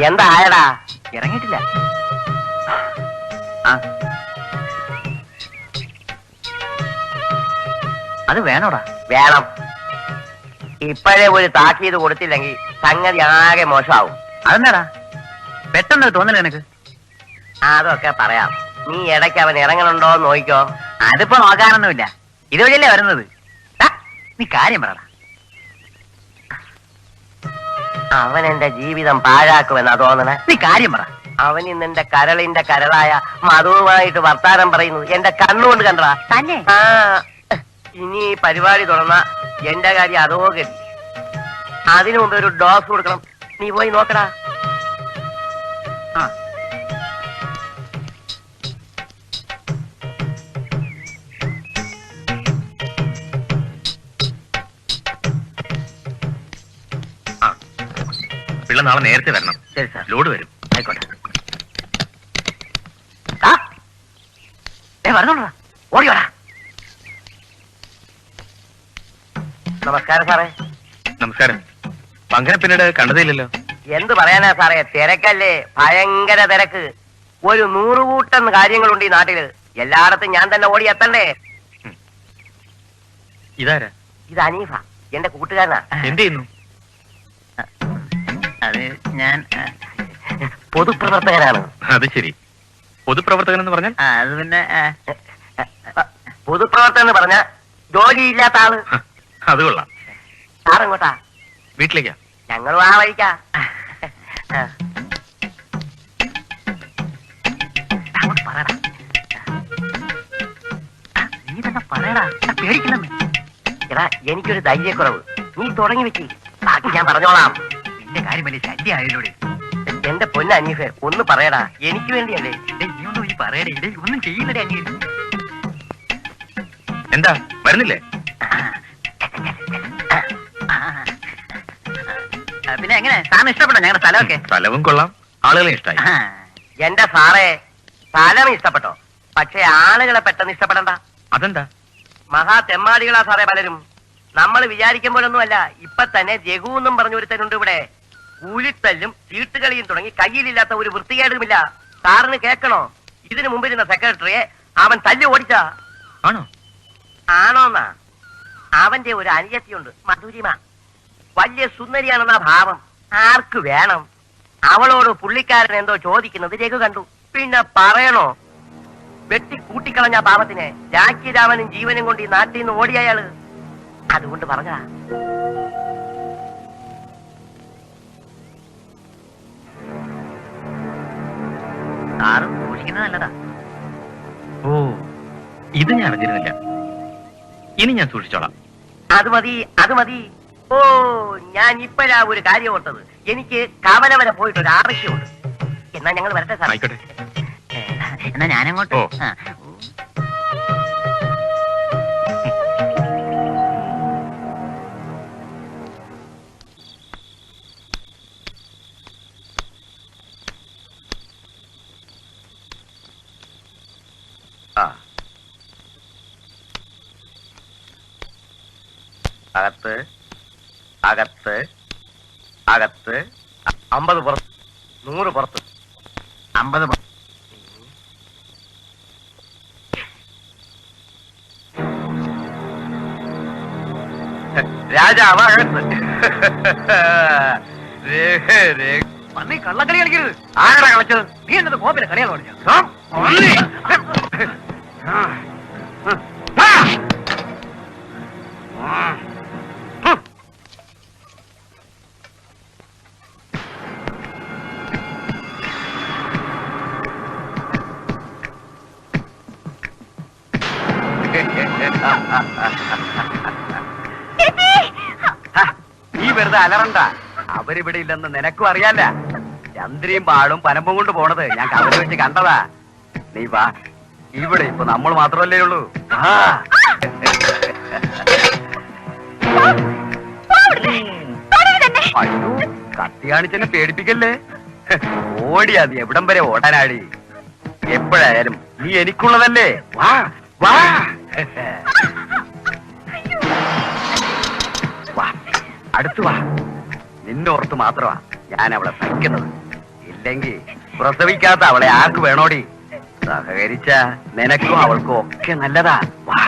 എന്താ ആയടാ? ഇറങ്ങിയിട്ടില്ല. അത് വേണോടാ? വേണം. ഇപ്പോഴേ ഒരു താക്കീത് കൊടുത്തില്ലെങ്കിൽ സംഗതി ആകെ മോശമാവും. അതെന്താടാ പെട്ടെന്ന് തോന്നല നിനക്ക്? അതൊക്കെ പറയാം. നീ ഇടയ്ക്ക് അവൻ ഇറങ്ങണുണ്ടോ നോക്കിക്കോ. അതിപ്പോ നോക്കാനൊന്നുമില്ല, ഇതുവഴിയല്ലേ വരുന്നത്. നീ കാര്യം പറയടാ. അവൻ എന്റെ ജീവിതം പാഴാക്കുമെന്നാ തോന്നണേ. നീ കാര്യം പറ. അവൻ ഇന്ന് എന്റെ കരളിന്റെ കരളായ മധുവുമായിട്ട് വർത്താനം പറയുന്നു എന്റെ കണ്ണുകൊണ്ട് കണ്ടടാ. തന്നെ ആ ഇനി ഈ പരിപാടി തുറന്ന എന്റെ കാര്യം അതോ ഗതി. അതിനു മുമ്പ് ഒരു ഡോസ് കൊടുക്കണം. നീ പോയി നോക്കടാ. ആ പിള്ള നാളെ നേരത്തെ വരണം. ശരി സാർ. ലോഡ് വരും. ആയിക്കോട്ടെ. പറഞ്ഞോടാ, ഓടിയോടാ. നമസ്കാരം സാറേ. നമസ്കാരം. പങ്കനെ പിന്നീട് കണ്ടതില്ലല്ലോ. എന്ത് പറയാനാ സാറേ, തിരക്കല്ലേ, ഭയങ്കര തിരക്ക്. ഒരു 100 കൂട്ടം കാര്യങ്ങളുണ്ട് ഈ നാട്ടില്. എല്ലായിടത്തും ഞാൻ തന്നെ ഓടി എത്തണ്ടേ. ഇതാരാ? ഇത് അനീഫ, എന്റെ കൂട്ടുകാരനാ. എന്ത് ചെയ്യുന്നു? അത് ഞാൻ പൊതുപ്രവർത്തകനാണ്. അത് ശരി. പൊതുപ്രവർത്തകൻ എന്ന് പറഞ്ഞാൽ? അത് പിന്നെ പൊതുപ്രവർത്തകൻ എന്ന് പറഞ്ഞ ജോലിയില്ലാത്ത ആള്. അത് കൊള്ളാം. സാറെങ്ങോട്ടാ? വീട്ടിലേക്കാ. ഞങ്ങളും ആ വഴിക്കാ. പറയടാ, നീ തന്നെ പറയടാ, പേടിക്കണമെന്ന്. എടാ, എനിക്കൊരു ധൈര്യക്കുറവ്. നീ തുടങ്ങി വെച്ച്, ബാക്കി ഞാൻ പറഞ്ഞോളാം. നിന്റെ കാര്യം വലിയ ശല്യമായല്ലോടെ. എന്റെ പൊന്ന അനീഫെ, ഒന്ന് പറയടാ, എനിക്ക് വേണ്ടിയല്ലേ. നീ ഒന്നും ഈ പറയടേ, ഇടേ ഒന്നും ചെയ്യുന്നില്ല അനിയൻ. എന്താ വരുന്നില്ലേ? പിന്നെ എങ്ങനെ സാറിന് ഇഷ്ടപ്പെട്ടോ ഞങ്ങളുടെ സ്ഥലമൊക്കെ? സ്ഥലവും കൊള്ളാം, ആളുകളെ ഇഷ്ടമായി. എന്റെ സാറേ, സ്ഥലം ഇഷ്ടപ്പെട്ടോ, പക്ഷെ ആളുകളെ പെട്ടെന്ന് ഇഷ്ടപ്പെടണ്ട. അതെന്താ? മഹാ തെമ്മാടികളാ സാറേ പലരും. നമ്മൾ വിചാരിക്കുമ്പോഴൊന്നുമല്ല. ഇപ്പൊ തന്നെ ജഗു എന്നും പറഞ്ഞ ഒരുത്തനുണ്ട് ഇവിടെ. കൂലിത്തല്ലും ചീട്ടുകളിയും തുടങ്ങി കയ്യിലില്ലാത്ത ഒരു വൃത്തികേടുമില്ല. സാറിന് കേൾക്കണോ? ഇതിനു മുമ്പിരുന്ന സെക്രട്ടറിയെ അവൻ തല്ലി ഓടിച്ച. ആണോ? ആണോന്നാ? അവന്റെ ഒരു അനുജത്തിയുണ്ട്, മധുരിമ. വലിയ സുന്ദരിയാണെന്നാ ഭാവം. ആർക്ക് വേണം? അവളോട് പുള്ളിക്കാരൻ എന്തോ ചോദിക്കുന്നത് രഘു കണ്ടു. പിന്നെ പറയണോ? വെട്ടി കൂട്ടിക്കളഞ്ഞ പാവത്തിനെ. രാഖ്യരാമനും ജീവനും കൊണ്ട് ഈ നാട്ടിൽ നിന്ന് ഓടിയയാള്. അതുകൊണ്ട് പറഞ്ഞ സാറ് സൂക്ഷിക്കുന്നത് നല്ലതാ. ഓ, ഇത് ഞാൻ അറിഞ്ഞിരുന്നില്ല. ഇനി ഞാൻ സൂക്ഷിച്ചോളാം. അത് മതി, അത് മതി. ഓ, ഞാൻ ഇപ്പോഴാ ഒരു കാര്യം ഓർത്തത്. എനിക്ക് കവല വരെ പോയിട്ടൊരു ആവശ്യമുണ്ട്. എന്നാ ഞങ്ങൾ വരട്ടെ സാർ. ആയിക്കോട്ടെ. എന്നാ ഞാനങ്ങോട്ട്. ഓ. ആ. അകത്ത് അകത്ത് അകത്ത് 50 പുറത്ത്, 100 പുറത്ത്, 50 പുറത്ത്. രാജാവ് അകത്ത്. പന്നി കള്ളക്കളി കളിക്കരുത്. ആരാ കളിച്ചത്? നീ എന്നത് കോപ്പിലെ കളികൾ പഠിച്ചു. നീ വെറുതെ അലറണ്ട. അവരിവിടെ ഇല്ലെന്ന് നിനക്കും അറിയാല്ല. ചന്ദ്രയും പാടും പനമ്പും കൊണ്ട് പോണത് ഞാൻ കവല വെച്ച് കണ്ടതാ. നീ വാ, ഇവിടെ ഇപ്പൊ നമ്മൾ മാത്രമല്ലേ ഉള്ളൂ. അയ്യോ, കത്തി കാണിച്ചെന്നെ പേടിപ്പിക്കല്ലേ. ഓടിയാ നീ എവിടം വരെ ഓടാനാടി. എപ്പോഴായാലും നീ എനിക്കുള്ളതല്ലേ. വാ വാ വാ, അടുത്തു വാ. നിന്നോർത്ത് മാത്രമാ ഞാൻ അവളെ സഹിക്കുന്നത്. ഇല്ലെങ്കിൽ പ്രസവിക്കാത്ത അവളെ ആർക്ക് വേണോടി? സഹകരിച്ച നിനക്കും അവൾക്കും ഒക്കെ നല്ലതാ. വാ.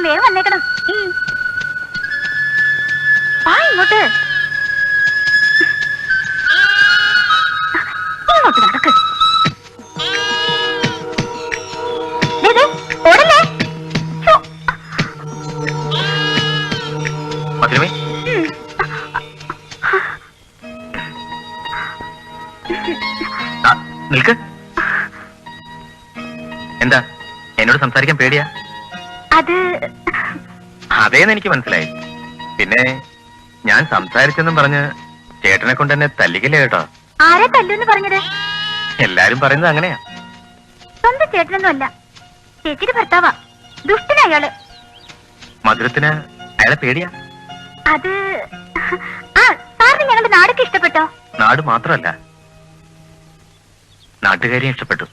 വേഗം വന്നേക്കണം. വാ ഇങ്ങോട്ട്. ഇങ്ങോട്ട് നടക്ക്. ഓടല്ലേ? മധുരമേ, നിൽക്ക്. എന്താ എന്നോട് സംസാരിക്കാൻ പേടിയാ? അത് അതേന്ന് എനിക്ക് മനസ്സിലായി. പിന്നെ ഞാൻ സംസാരിച്ചെന്നും പറഞ്ഞ് ചേട്ടനെ കൊണ്ട് എന്നെ തല്ലിക്കല്ലേ കേട്ടോ. ആരെ തല്ലൂന്ന് പറഞ്ഞത്? എല്ലാരും പറയുന്നത് അങ്ങനെയാ. സ്വന്തം ചേട്ടനൊന്നും അല്ല, ചേച്ചിയുടെ ഭർത്താവാ. ദുഷ്ടനാ അയാള്. മധുരത്തിന് അയാളെ പേടിയാ? അത് ആ സാറിന് ഞങ്ങളുടെ നാടൊക്കെ ഇഷ്ടപ്പെട്ടോ? നാട് മാത്രമല്ല, നാട്ടുകാരെയും ഇഷ്ടപ്പെട്ടു.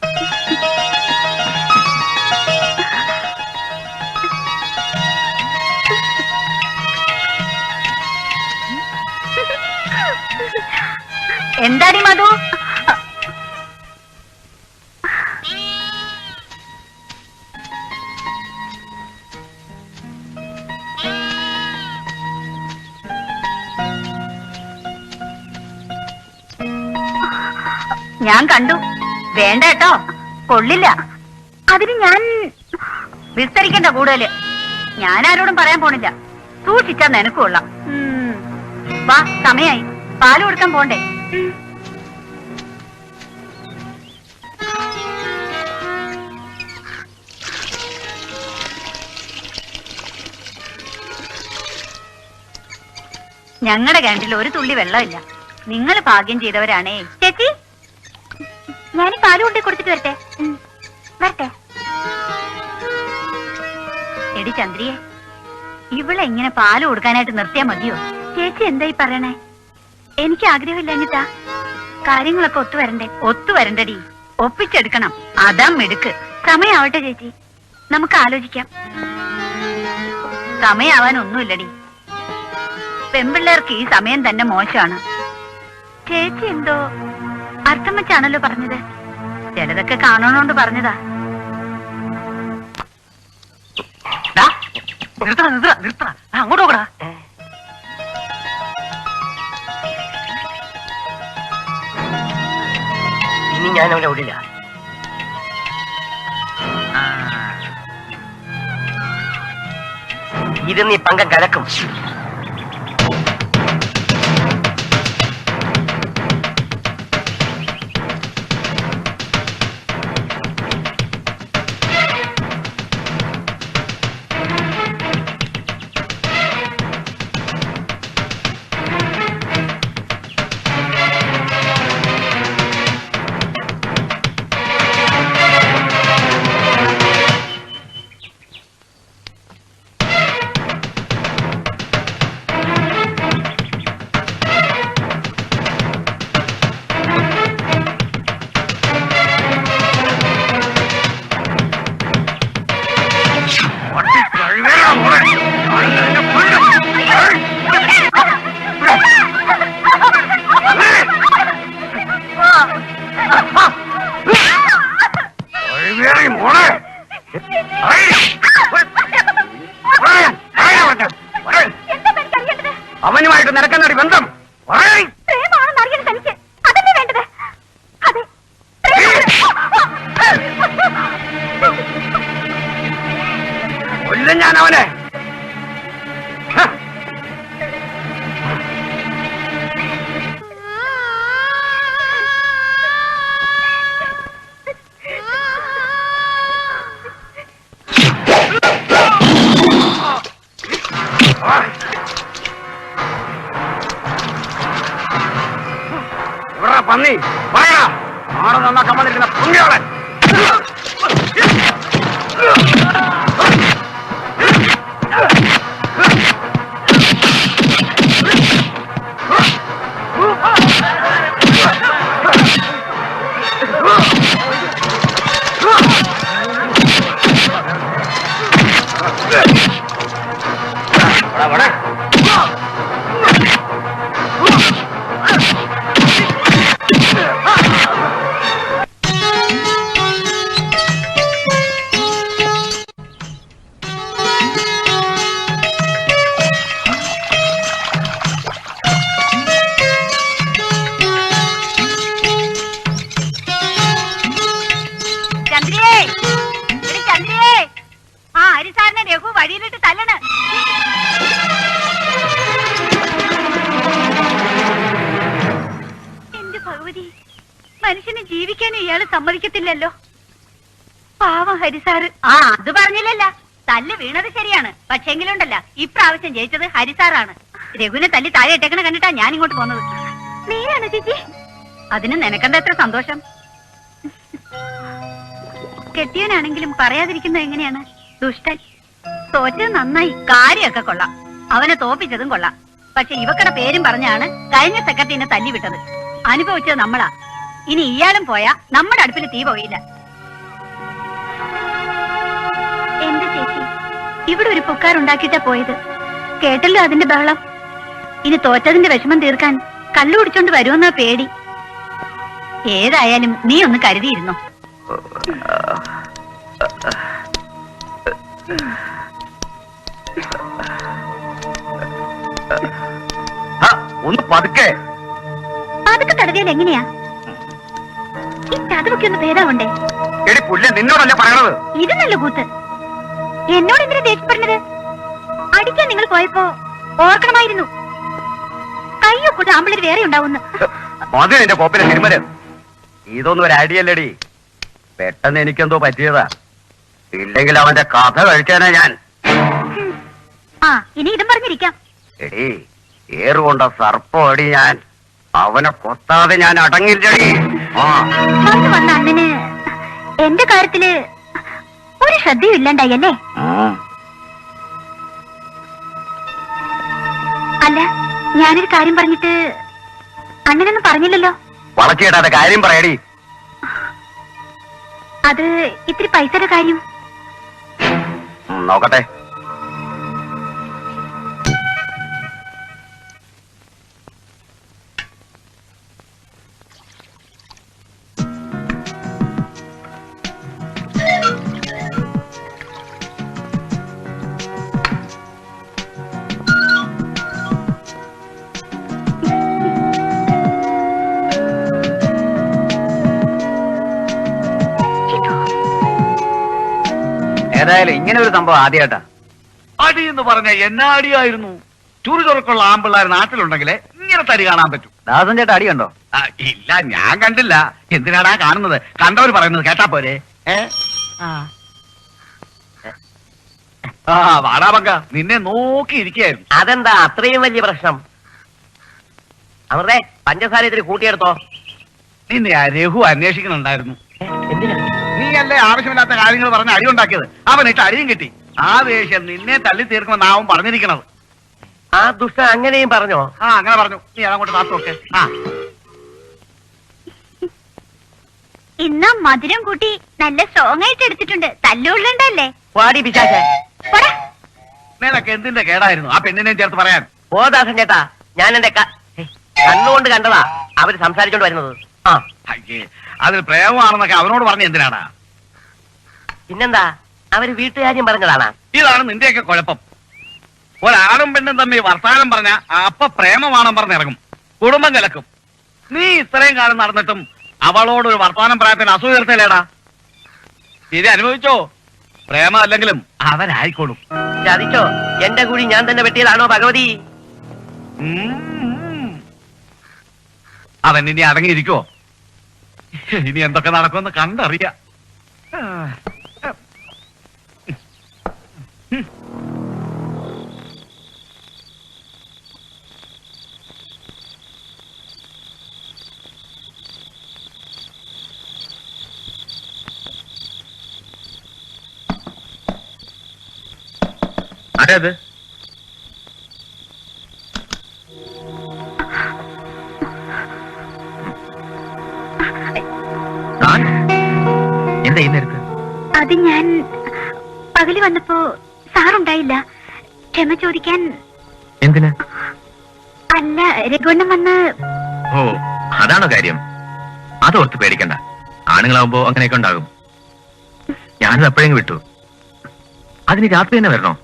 എന്താടി മധു? ഞാൻ കണ്ടു. വേണ്ട കേട്ടോ, കൊള്ളില്ല. അതിന് ഞാൻ വിസ്തരിക്കണ്ട കൂടുതല്. ഞാൻ ആരോടും പറയാൻ പോണില്ല. സൂക്ഷിച്ചാ നിനക്ക് കൊള്ളാം. വാ, സമയായി. പാല് കൊടുക്കാൻ പോണ്ടേ? ഞങ്ങളുടെ കിണറ്റിൽ ഒരു തുള്ളി വെള്ളമില്ല. നിങ്ങൾ ഭാഗ്യം ചെയ്തവരാണേ. ചേച്ചി, ഞാൻ പാല് കൊണ്ടേ കൊടുത്തിട്ട് വരട്ടെ? വരട്ടെ. എടി ചന്ദ്രിയെ, ഇവളെ ഇങ്ങനെ പാല് കൊടുക്കാനായിട്ട് നിർത്തിയാ മതിയോ? ചേച്ചി എന്തായി പറയണേ? എനിക്ക് ആഗ്രഹമില്ലഞ്ഞിട്ടാ. കാര്യങ്ങളൊക്കെ ഒത്തുവരണ്ടേ? ഒത്തുവരണ്ടടി, ഒപ്പിച്ചെടുക്കണം. അതാ മിടുക്ക്. സമയാവട്ടെ ചേച്ചി, നമുക്ക് ആലോചിക്കാം. സമയാവാൻ ഒന്നുമില്ലടി. പെൺപിള്ളേർക്ക് ഈ സമയം തന്നെ മോശമാണ്. ചേച്ചി എന്തോ അർത്ഥം വെച്ചാണല്ലോ പറഞ്ഞത്. ചിലതൊക്കെ കാണണോണ്ട് പറഞ്ഞതാ. അങ്ങോട്ട് നോക്കടാ. ഇനി ഞാൻ അവനെ വിടില്ല. ഇത് നീ പങ്കം കലക്കും. അവനുമായിട്ട് നിനക്കെന്നൊരു ബന്ധം പ്രേമാണെന്നറിയാൻ തനിക്ക് അതല്ലേ വേണ്ടത്? അതെ, കൊല്ലും ഞാൻ അവനെ. പന്നി പറയാ, ആടെ നന്നാക്കാൻ വന്നിരിക്കുന്ന പുണ്യോളൻ. അടിക്കാൻ ഇയാള് സമ്മതിക്കത്തില്ലല്ലോ. പാവം ഹരിസാറ്. ആ അത് പറഞ്ഞില്ലല്ല. തല്ല് വീണത് ശരിയാണ്, പക്ഷെങ്കിലുണ്ടല്ല ഇപ്രാവശ്യം ജയിച്ചത് ഹരിസാറാണ്. രഘുവിനെ തല്ലി താഴെ ഇട്ടേക്കണ കണ്ടിട്ടാ ഞാൻ ഇങ്ങോട്ട് പോന്നത്. നേരാണ് ചേച്ചി. അതിന് നിനക്കെന്താ എത്ര സന്തോഷം? കെട്ടിയവനാണെങ്കിലും പറയാതിരിക്കുന്നത് എങ്ങനെയാണ്? ദുഷ്ടൻ. തോറ്റത് നന്നായി, കാര്യമൊക്കെ കൊള്ളാം. അവനെ തോപ്പിച്ചതും കൊള്ളാം. പക്ഷെ ഇവക്കടെ പേരും പറഞ്ഞാണ് കഴിഞ്ഞ സെക്രട്ടറിനെ തല്ലി വിട്ടത്. അനുഭവിച്ചത് നമ്മളാ. ഇനി ഇയാളും പോയാ നമ്മുടെ അടുപ്പിൽ തീ പോയില്ല. എന്റെ ചേച്ചി ഇവിടെ ഒരു പുക്കാറുണ്ടാക്കിയിട്ടാ പോയത്. കേട്ടല്ലോ അതിന്റെ ബഹളം. ഇനി തോറ്റതിന്റെ വിഷമം തീർക്കാൻ കള്ളു കുടിച്ചോണ്ട് വരുമെന്നാ പേടി. ഏതായാലും നീ ഒന്ന് കരുതിയിരുന്നോ. ഒന്ന് പതുക്കെ. അതൊക്കെ തടവിയാൽ എങ്ങനെയാ? ഈ ചതവൊക്കെ ഒന്ന് ഭേദമുണ്ടേ? എടി പുല്ല, നിന്നോടല്ല പറയണത്. ഇത് നല്ല കൂത്ത്. എന്നോട് എന്തിനാ ദേഷ്യപ്പെടുന്നത്? അടിക്കാൻ നിങ്ങൾ പോയപ്പോ ഓർക്കണമായിരുന്നു. കയ്യൊക്കൂട്ട് ആമ്പിളര് വേറെ ഉണ്ടാവുന്നു. മതി നിന്റെ കോപ്പിലെ തിരുമല്. ഇതൊന്നും ഒരു അടിയല്ലടി. പെട്ടെന്ന് എനിക്കെന്തോ പറ്റിയതാ. ഇല്ലെങ്കിൽ അവന്റെ കഥ കഴിക്കാനാ ഞാൻ. ആ ഇനി ഇതും പറഞ്ഞിരിക്കാം. എടി, ഏറുകൊണ്ട സർപ്പം അടി ഞാൻ. അവനെ കൊത്താതെ ഞാൻ അടങ്ങില്ലടി. ആ വന്ന് വന്ന അണ്ണന് എന്റെ കാര്യത്തില് ഒരു ശ്രദ്ധയും ഇല്ലണ്ടായി അല്ലേ? അല്ല, ഞാനൊരു കാര്യം പറഞ്ഞിട്ട് അണ്ണനൊന്നും പറഞ്ഞില്ലല്ലോ. വളച്ചിടാതെ കാര്യം പറയടി. അത് ഇത്തിരി പൈസയുടെ കാര്യം. നോക്കട്ടെ. ഏതായാലും ഇങ്ങനെ ഒരു സംഭവം ആദ്യമായിട്ടാ. അടി എന്ന് പറഞ്ഞ എന്നാ അടിയായിരുന്നു. ചുറുചുറുക്കുള്ള ആമ്പിള്ളേർ നാട്ടിലുണ്ടെങ്കിലേ ഇങ്ങനെ തരി കാണാൻ പറ്റും. ദാസൻ ചേട്ടാ അടി കണ്ടോ? ഇല്ല, ഞാൻ കണ്ടില്ല. എന്തിനാടാ കാണുന്നത്? കണ്ടവര് പറയുന്നത് കേട്ടാ പോരെ. ആ വാടാ പങ്ക, നിന്നെ നോക്കി ഇരിക്കുകയായിരുന്നു. അതെന്താ അത്രയും വലിയ പ്രശ്നം? അവരുടെ പഞ്ചസാര ഇത്തിരി കൂട്ടിയെടുത്തോ. നിന്നെ ആ രഘു അന്വേഷിക്കുന്നുണ്ടായിരുന്നു. എന്തിനാ? നീയല്ലേ ആവശ്യമില്ലാത്ത കാര്യങ്ങൾ പറഞ്ഞ് അടി ഉണ്ടാക്കിയത്. അവനിട്ട് അടിയും കിട്ടി. ആ ദേഷ്യം നിന്നെ തല്ലി തീർക്കുമെന്ന് അവൻ പറഞ്ഞിരിക്കണത്. ആ ദുഷ്ടൻ അങ്ങനെയും പറഞ്ഞോ? ആ അങ്ങനെ പറഞ്ഞു. നീ അതങ്ങോട്ട് താത്തു നോക്കെ. ആ ഇന്ന് മധുരം കൂട്ടി നല്ല സ്ട്രോങ് ആയിട്ട് എടുത്തിട്ടുണ്ട്. തല്ലുള്ളണ്ടല്ലേ? വാടി പിശാചേ. നിനക്ക് എന്തിന്റെ കേടായിരുന്നു ആ പെണ്ണിനെയും ചേർത്ത് പറയാൻ? ഓ ദാസൻ ചേട്ടാ, ഞാൻ എന്റെ കണ്ണുകൊണ്ട് കണ്ടതാ അവര് സംസാരിച്ചോണ്ട് വരുന്നത്. ആ അയ്യേ, അതിൽ പ്രേമമാണെന്നൊക്കെ അവനോട് പറഞ്ഞ എന്തിനാണ്? പിന്നെന്താ, അവര് വീട്ടുകാര്യം പറഞ്ഞതാണാ? ഇതാണ് നിന്റെയൊക്കെ കുഴപ്പം. ഒരാണും പെണ്ണും തമ്മിൽ വർത്താനം പറഞ്ഞ അപ്പ പ്രേമമാണെന്ന് പറഞ്ഞിറങ്ങും, കുടുംബം കലക്കും. നീ ഇത്രയും കാലം നടന്നിട്ടും അവളോട് ഒരു വർത്താനം പറയാൻ അസൂയ തീർത്തല്ലേടാ. ഇത് അനുഭവിച്ചോ? പ്രേമം അല്ലെങ്കിലും അവരായിക്കോളും. ചതിച്ചോ? എന്റെ കൂടി ഞാൻ തന്നെ വെട്ടിയതാണോ ഭഗവതി? അവൻ ഇനി അടങ്ങിയിരിക്കോ? ഇനി എന്തൊക്കെ നടക്കുമെന്ന് കണ്ടറിയാം. ആരത്? എന്താ ഈ നേരത്ത്? അത് ഞാൻ പകല് വന്നപ്പോ സാറുണ്ടായില്ല. ക്ഷമ ചോദിക്കാൻ. എന്തിന്? അല്ല, രഘുവണ്ണൻ വന്ന്. ഓ, അതാണോ കാര്യം? അതോർത്ത് പേടിക്കണ്ട. ആണുങ്ങളാവുമ്പോ അങ്ങനെയൊക്കെ ഉണ്ടാകും. ഞാനത് അപ്പോഴെങ്കിലും വിട്ടു. അതിന് രാത്രി തന്നെ വരണോ?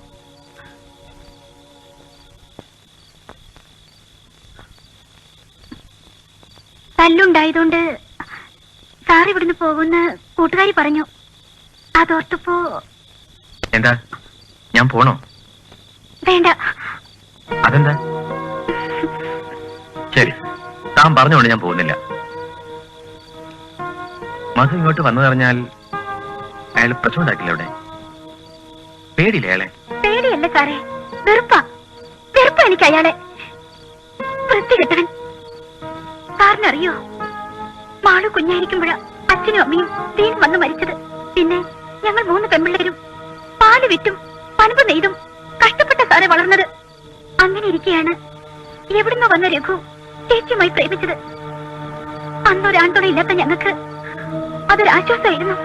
തല്ലുണ്ടായതുകൊണ്ട് സാർ ഇവിടുന്ന് പോകുന്ന കൂട്ടുകാരി പറഞ്ഞു. അതോർത്തപ്പോ. എന്താ, ഞാൻ പോണോ? വേണ്ട. അതെന്താ? ശരി, താൻ പറഞ്ഞോണ്ട് ഞാൻ പോകുന്നില്ല. മധു ഇങ്ങോട്ട് വന്നു പറഞ്ഞാൽ അയാൾ പ്രശ്നം ഉണ്ടാക്കില്ല അവിടെ. പേടിയില്ലേ അയാളെ? പേടിയല്ല സാറേ, വെറുപ്പാ. വെറുപ്പാ എനിക്ക് അയാളെ. വൃത്തികെട്ടവൻ. സാറിനറിയോ, മാളു കുഞ്ഞായിരിക്കുമ്പോഴാ അച്ഛനും അമ്മയും തീനും വന്ന് മരിച്ചത്. പിന്നെ ഞങ്ങൾ 3 പെൺപിള്ളേരും പാല് വിറ്റും പനമ്പ് നെയ്തും കഷ്ടപ്പെട്ട സാറെ വളർന്നത്. അങ്ങനെ ഇരിക്കെയാണ് എവിടുന്ന് വന്ന രഘു ചേച്ചിയുമായി പ്രേമിച്ചത്. അന്നൊരാൺതുണ ഇല്ലാത്ത ഞങ്ങൾക്ക് അതൊരാശ്വാസമായിരുന്നു.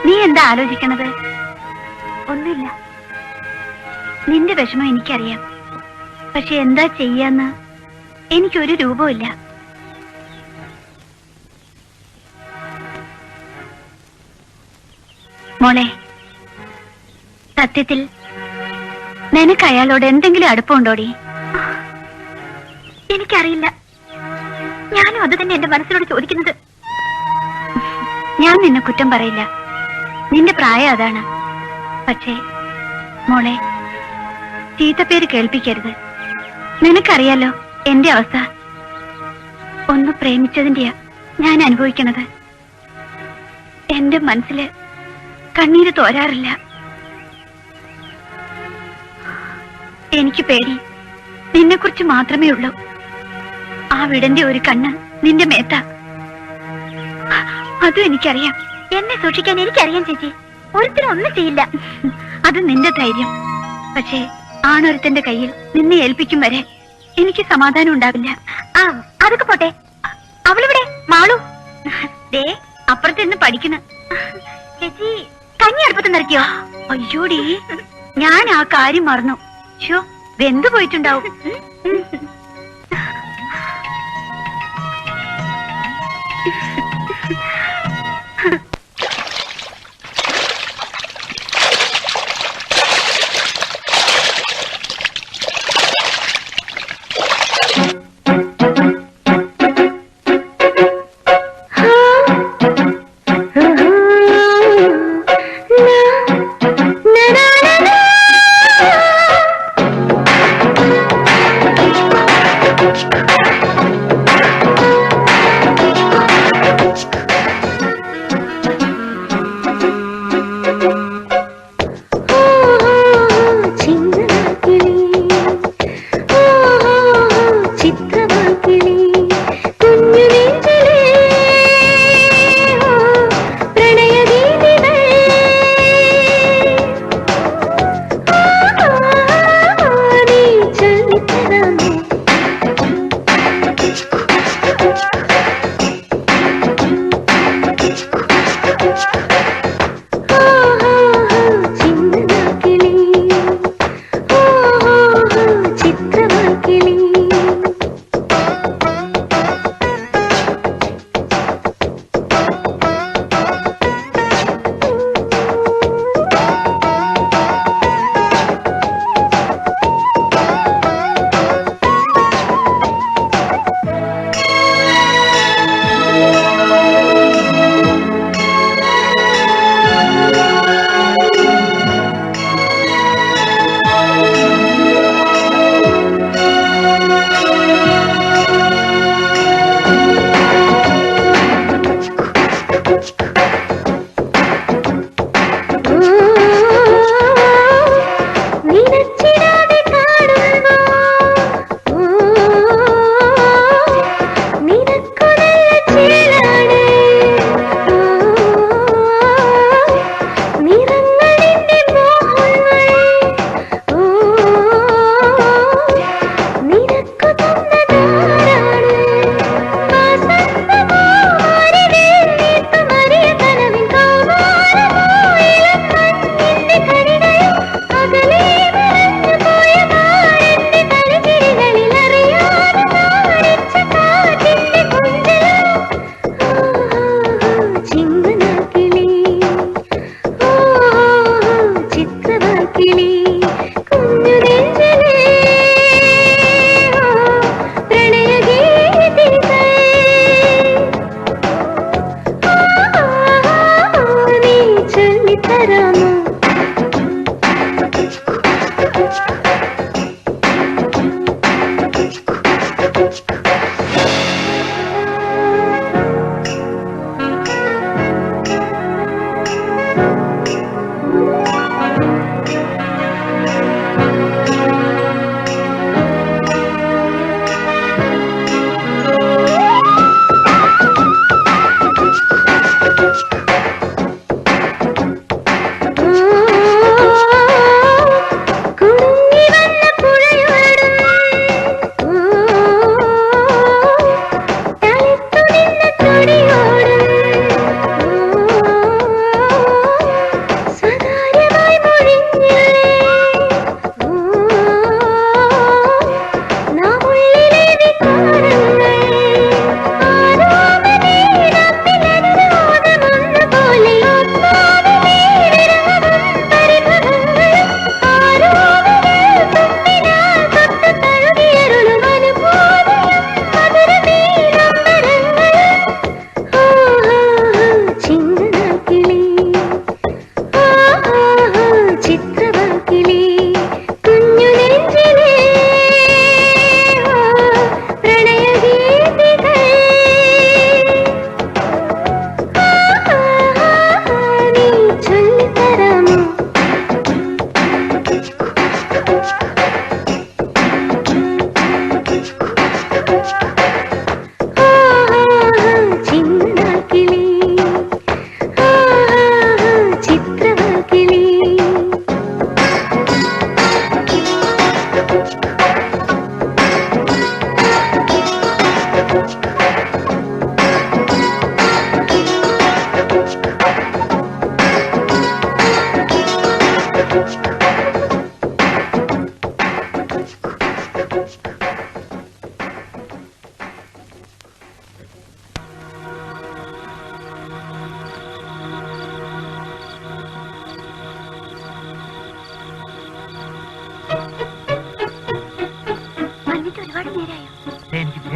നീ എന്താ ആലോചിക്കണത്? ഒന്നുമില്ല. നിന്റെ വിഷമം എനിക്കറിയാം. പക്ഷെ എന്താ ചെയ്യാന്ന് എനിക്കൊരു രൂപമില്ല. മോളെ, സത്യത്തിൽ നിനക്ക് അയാളോട് എന്തെങ്കിലും അടുപ്പമുണ്ടോടി? എനിക്കറിയില്ല. ഞാനും അത് തന്നെ എന്റെ മനസ്സിനോട് ചോദിക്കുന്നത്. ഞാൻ നിന്നെ കുറ്റം പറയില്ല. നിന്റെ പ്രായം അതാണ്. പക്ഷേ മോളെ, ചീത്തപ്പേര് കേൾപ്പിക്കരുത്. നിനക്കറിയാലോ എന്റെ അവസ്ഥ. ഒന്ന് പ്രേമിച്ചതിന്റെയാ ഞാൻ അനുഭവിക്കണത്. എന്റെ മനസ്സില് കണ്ണീര് തോരാറില്ല. എനിക്ക് പേടി നിന്നെക്കുറിച്ച് മാത്രമേ ഉള്ളൂ. ആ വീടിന്റെ ഒരു കണ്ണ് നിന്റെ മേത്ത. അതും എനിക്കറിയാം. എന്നെ സൂക്ഷിക്കാൻ എനിക്കറിയാം ചേച്ചി. ഒരുത്തിനും ഒന്നും ചെയ്യില്ല. അത് നിന്റെ ധൈര്യം. പക്ഷേ ആണൊരുത്തന്റെ കയ്യിൽ നിന്നെ ഏൽപ്പിക്കും വരെ എനിക്ക് സമാധാനം ഉണ്ടാവില്ല. ആ, അതൊക്കെ പോട്ടെ. അവളിവിടെ മാളു ദേ അപ്പുറത്തിരുന്ന് പഠിക്കുന്നു. ചേച്ചി കഞ്ഞി അടുപ്പത്ത് നിറക്കിയോ? അയ്യോടി, ഞാൻ ആ കാര്യം മറന്നു. ഷോ, വെന്തു പോയിട്ടുണ്ടാവും.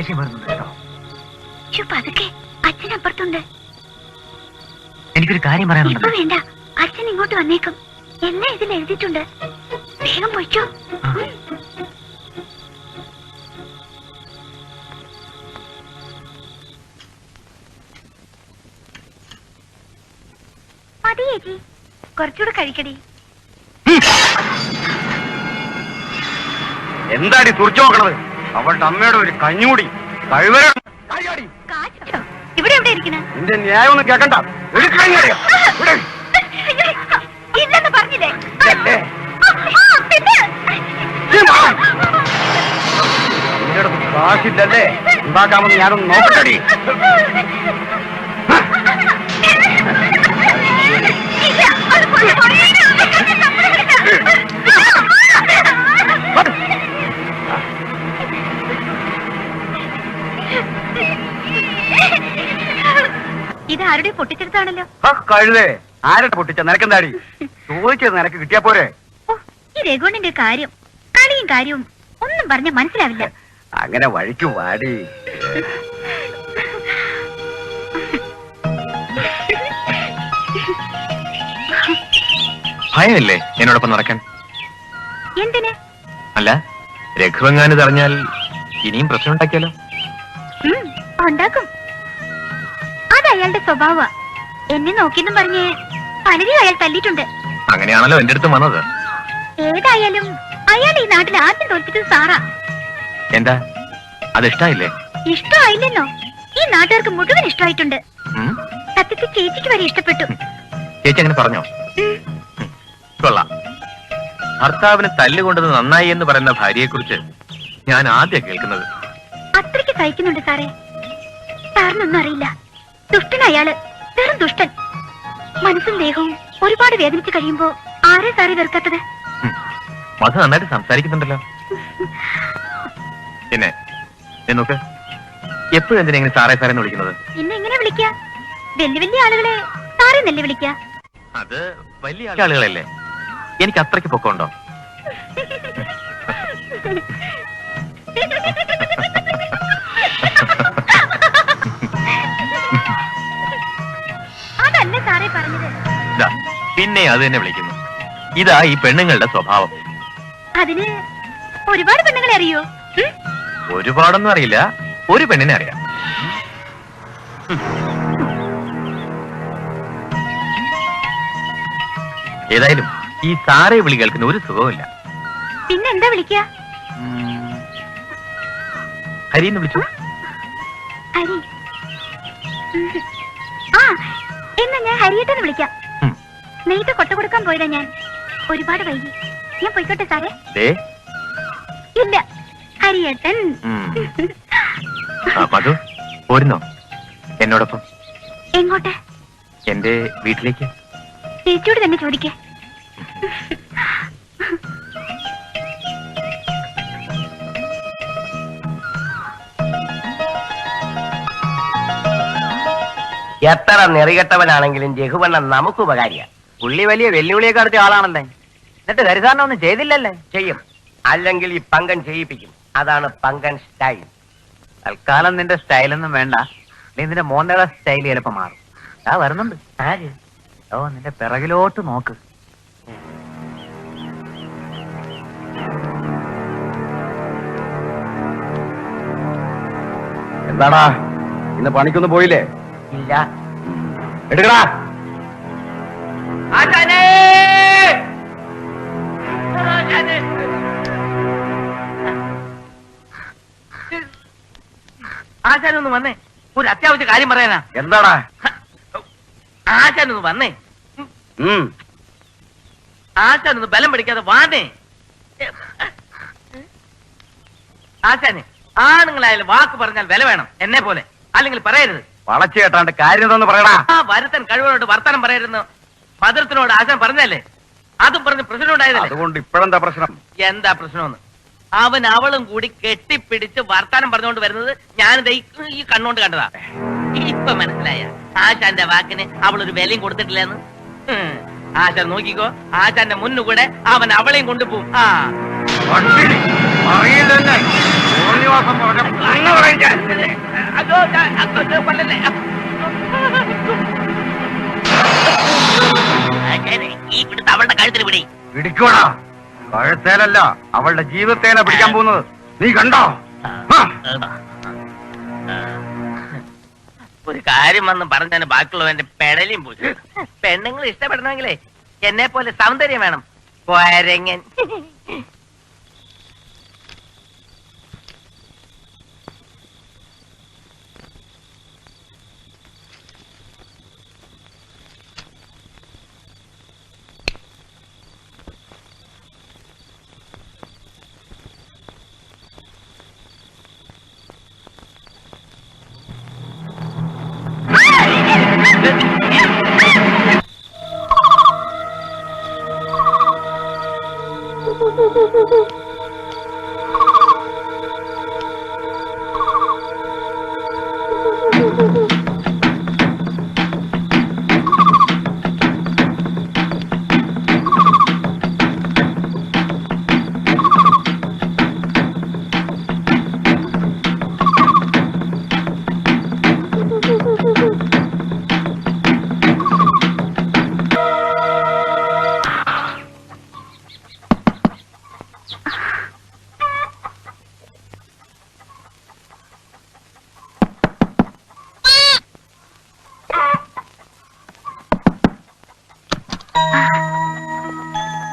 ദേഷ്യം വരുന്നുണ്ട് കേട്ടോ. പതുക്കെ, അച്ഛനപ്പുറത്തുണ്ട്. എനിക്കൊരു കാര്യം ഇപ്പൊ പറയാനുണ്ട്. വേണ്ട, അച്ഛൻ ഇങ്ങോട്ട് വന്നേക്കും. എല്ലാം ഇതിൽ എഴുതിയിട്ടുണ്ട്. വേഗം പൊയ്ക്കോ. മതി ചേച്ചി, കുറച്ചുകൂടെ കഴിക്കടി. എന്താടി തുറച്ചു നോക്കണത്? അവളുടെ അമ്മയുടെ ഒരു കഞ്ഞൂടി കാച്ചോ? ഇവിടെ എവിടെ ഇരിക്കണ? നിന്റെ ന്യായം ഒന്നും കേക്കണ്ട. ഒരു കഞ്ഞൂടിയാ. ഇവിടെ. ഇല്ലെന്ന് പറഞ്ഞില്ലേ? ഇതല്ലേ? പിന്നെ? നിന്റെ അടുത്ത് കാശില്ലല്ലേ? ഉണ്ടാക്കാമെന്ന് ഞാനൊന്ന് നോക്കട്ടെടി. ഇല്ല, അത് കൊണ്ടുപോയി. ഇത് ആരുടെ പൊട്ടിച്ചെടുത്താണല്ലോ? കഴുതേ, ആരുടെ പൊട്ടിച്ച? നിനക്കെന്താടി? ചോദിച്ചത് നിനക്ക് കിട്ടിയാ പോരെ? ഈ രഘുവിന്റെ കാര്യം, കളിയും കാര്യവും ഒന്നും പറഞ്ഞ മനസ്സിലാവില്ല. അങ്ങനെ വഴിക്ക് വാടി. ഭയമല്ലേ എന്നോടൊപ്പം നടക്കാൻ? എന്തിന്? അല്ല, രഘുവെങ്ങാന് അറിഞ്ഞാൽ ഇനിയും പ്രശ്നം ഉണ്ടാക്കിയാലോ? ഉണ്ടാക്കും. അത് അയാളുടെ സ്വഭാവ. എന്നെ നോക്കിയെന്നും പറഞ്ഞ് പലരും അയാൾ തല്ലിയിട്ടുണ്ട്. അങ്ങനെയാണല്ലോ എന്റെ അടുത്ത് വന്നത്. ഏതായാലും അയാൾ ഈ നാട്ടിൽ ആദ്യം തോൽപ്പിച്ചത് സാറാ. എന്താ, അത് ഇഷ്ടായില്ലേ? ഇഷ്ടമായില്ലെന്നോ? ഈ നാട്ടുകാർക്ക് മുഴുവൻ ഇഷ്ടമായിട്ടുണ്ട്. ഉം? സത്യത്തിൽ ചേച്ചിക്ക് വരെ ഇഷ്ടപ്പെട്ടു. ചേച്ചി അങ്ങനെ പറഞ്ഞോ? കൊള്ളാം. ഭർത്താവിന് തല്ലുകൊണ്ടത് നന്നായി എന്ന് പറയുന്ന ഭാര്യയെ കുറിച്ച് ഞാൻ ആദ്യം കേൾക്കുന്നത്. അത്രയ്ക്ക് സഹിക്കുന്നുണ്ട് സാറേ. സാറിനൊന്നും അറിയില്ല. ദുഷ്ടൻ അയാള്, വെറും ദുഷ്ടൻ. മനസ്സും ദേഹവും ഒരുപാട് വേദനിച്ച് കഴിയുമ്പോ ആരെ സാറി വെറുക്കാത്തത്? മധു നന്നായിട്ട് സംസാരിക്കുന്നുണ്ടല്ലോ. പിന്നെ നോക്ക്, എപ്പോഴും എന്തിനെങ്ങനെ സാറേ സാറേന്ന് വിളിക്കുന്നത്? പിന്നെ എങ്ങനെ വിളിക്കാ? വലിയ വലിയ ആളുകളെ സാറേ നെല്ല് വിളിക്കാ. അത് വലിയ ആളുകളല്ലേ. എനിക്ക് അത്രയ്ക്ക് പൊക്കമുണ്ടോ? അതല്ല സാറേ പറഞ്ഞത്. പിന്നെ അത് തന്നെ വിളിക്കുന്നു. ഇതാ ഈ പെണ്ണുങ്ങളുടെ സ്വഭാവം. അതിന് ഒരുപാട് പെണ്ണുങ്ങളെ അറിയോ? ഒരുപാടൊന്നും അറിയില്ല, ഒരു പെണ്ണിനെ അറിയാം. ഏതായാലും ഈ സാറേ വിളി കേൾക്കുന്ന ഒരു സുഖവുമില്ല. പിന്നെ എന്താ വിളിക്കാ? ഹരിന്ന് വിളിച്ചു. ഹരി. ആ, എന്നാ ഞാൻ ഹരിയേട്ടെന്ന് വിളിക്കാം. നെയ്ത് കൊട്ട കൊടുക്കാൻ പോയതാ ഞാൻ. ഒരുപാട് വൈകി. ഞാൻ പോയിക്കോട്ടെ സാറേ? ഇല്ല, ഹരിയേട്ടൻ. മധു പോരുന്നോ എന്നോടൊപ്പം? എങ്ങോട്ട്? എന്റെ വീട്ടിലേക്ക്. ചേച്ചിയോട് തന്നെ ചോദിക്കേ. എത്ര നെറികെട്ടവനാണെങ്കിലും രഘുവണ്ണൻ നമുക്ക് ഉപകാരിയ. പുള്ളി വലിയ വെല്ലുവിളിയൊക്കെ അടുത്ത ആളാണല്ലേ. എന്നിട്ട് ഹരിസാറിനെ ഒന്നും ചെയ്തില്ലല്ലേ? ചെയ്യും, അല്ലെങ്കിൽ ഈ പങ്കൻ ചെയ്യിപ്പിക്കും. അതാണ് പങ്കൻ സ്റ്റൈൽ. തൽക്കാലം നിന്റെ സ്റ്റൈലൊന്നും വേണ്ട. നീ നിന്റെ മോന്തയുടെ സ്റ്റൈൽ ചിലപ്പോ മാറും. വരുന്നുണ്ട്. ആര്? ഓ, നിന്റെ പിറകിലോട്ട് നോക്ക്. എന്താടാ, ഇന്ന് പണിക്കൊന്നും പോയില്ലേ? ഇല്ല. എടുക്കടാ. ആശാനൊന്ന് വന്നേ, ഒരു അത്യാവശ്യ കാര്യം പറയാനാ. എന്താടാ? ആശാനൊന്ന് വന്നേ. ആശാനൊന്ന് ബലം പിടിക്കാതെ വാനേ. ആശാനെ, ആണുങ്ങളായാലും വാക്ക് പറഞ്ഞാൽ വില വേണം, എന്നെ പോലെ. അല്ലെങ്കിൽ പറയരുത്. വളച്ചു കേട്ടാണ്ട് കാര്യം എന്താന്ന് പറയടാ. ആ വരുത്തൻ കഴിവനോട് വർത്തനം പറയരുതെന്ന് ഭദ്രത്തിനോട് ആശാൻ പറഞ്ഞല്ലേ? അതും പറഞ്ഞ് പ്രശ്നം ഉണ്ടായതല്ലേ? അതുകൊണ്ട് ഇപ്പോഴെന്താ പ്രശ്നം? എന്താ പ്രശ്നമെന്ന്? അവൻ അവളും കൂടി കെട്ടിപ്പിടിച്ച് വർത്താനം പറഞ്ഞുകൊണ്ട് വരുന്നത് ഞാനിത് ഈ കണ്ണുകൊണ്ട് കണ്ടതാ. ഇപ്പൊ മനസ്സിലായ ആശാന്റെ വാക്കിന് അവളൊരു വിലയും കൊടുത്തിട്ടില്ലെന്ന്? ആശാൻ നോക്കിക്കോ, ആശാന്റെ മുന്നുകൂടെ അവൻ അവളെയും കൊണ്ടുപോകും. ആ അറിയില്ലെന്നെ. തോന്നിവാസം പറഞ്ഞ അങ്ങ് പറയും ഞാൻ. അവളുടെ കഴുത്തിൽ പിടി. പിടിക്കൂടാ, കഴുത്തേലല്ല അവളുടെ ജീവിതത്തേല പിടിക്കാൻ പോകുന്നത്. നീ കണ്ടോ? ആ. ഒരു കാര്യം വന്ന് പറഞ്ഞാൽ ബാക്കിയുള്ളവന്റെ പെടലും പോയി. പെണ്ണുങ്ങൾ ഇഷ്ടപ്പെടണമെങ്കിലേ എന്നെ പോലെ സൗന്ദര്യം വേണം. കൊരങ്ങൻ.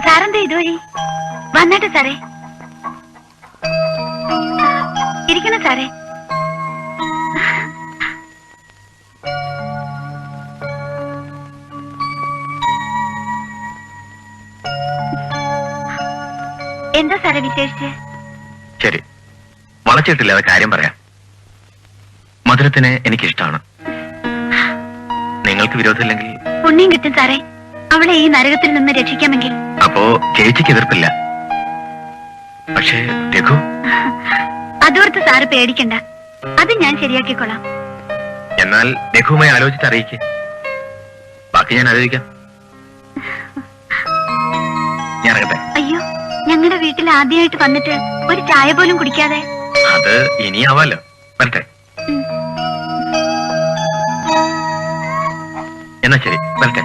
സാറെന്താ ഇതുവഴി വന്നിട്ട് സാറേ? ഇരിക്കണം സാറേ. എന്താ സാറേ വിശേഷിച്ച്? ശരി, വളച്ചിട്ടില്ലാതെ കാര്യം പറയാം. മധുരത്തിനെ എനിക്കിഷ്ടമാണ്. നിങ്ങൾക്ക് വിരോധമില്ലെങ്കിൽ പുണ്യം കിട്ടും സാറേ. അവളെ ഈ നരകത്തിൽ നിന്ന് രക്ഷിക്കാമെങ്കിൽ. അപ്പോ ചേച്ചിക്ക് എതിർപ്പില്ല. പക്ഷേ രഘു, അതോർത്ത് സാറ് പേടിക്കണ്ട, അത് ഞാൻ ശരിയാക്കിക്കൊള്ളാം. എന്നാൽ രഘുവുമായി ആലോചിച്ച് അറിയിക്കേ. ബാക്കി ഞാൻ ആലോചിക്കാം. ഞാൻ ഇറങ്ങട്ടെ. അയ്യോ, ഞങ്ങളുടെ വീട്ടിൽ ആദ്യമായിട്ട് വന്നിട്ട് ഒരു ചായ പോലും കുടിക്കാതെ. അത് ഇനിയാവാലോ. വരട്ടെ. എന്നാ ശരി, വരട്ടെ.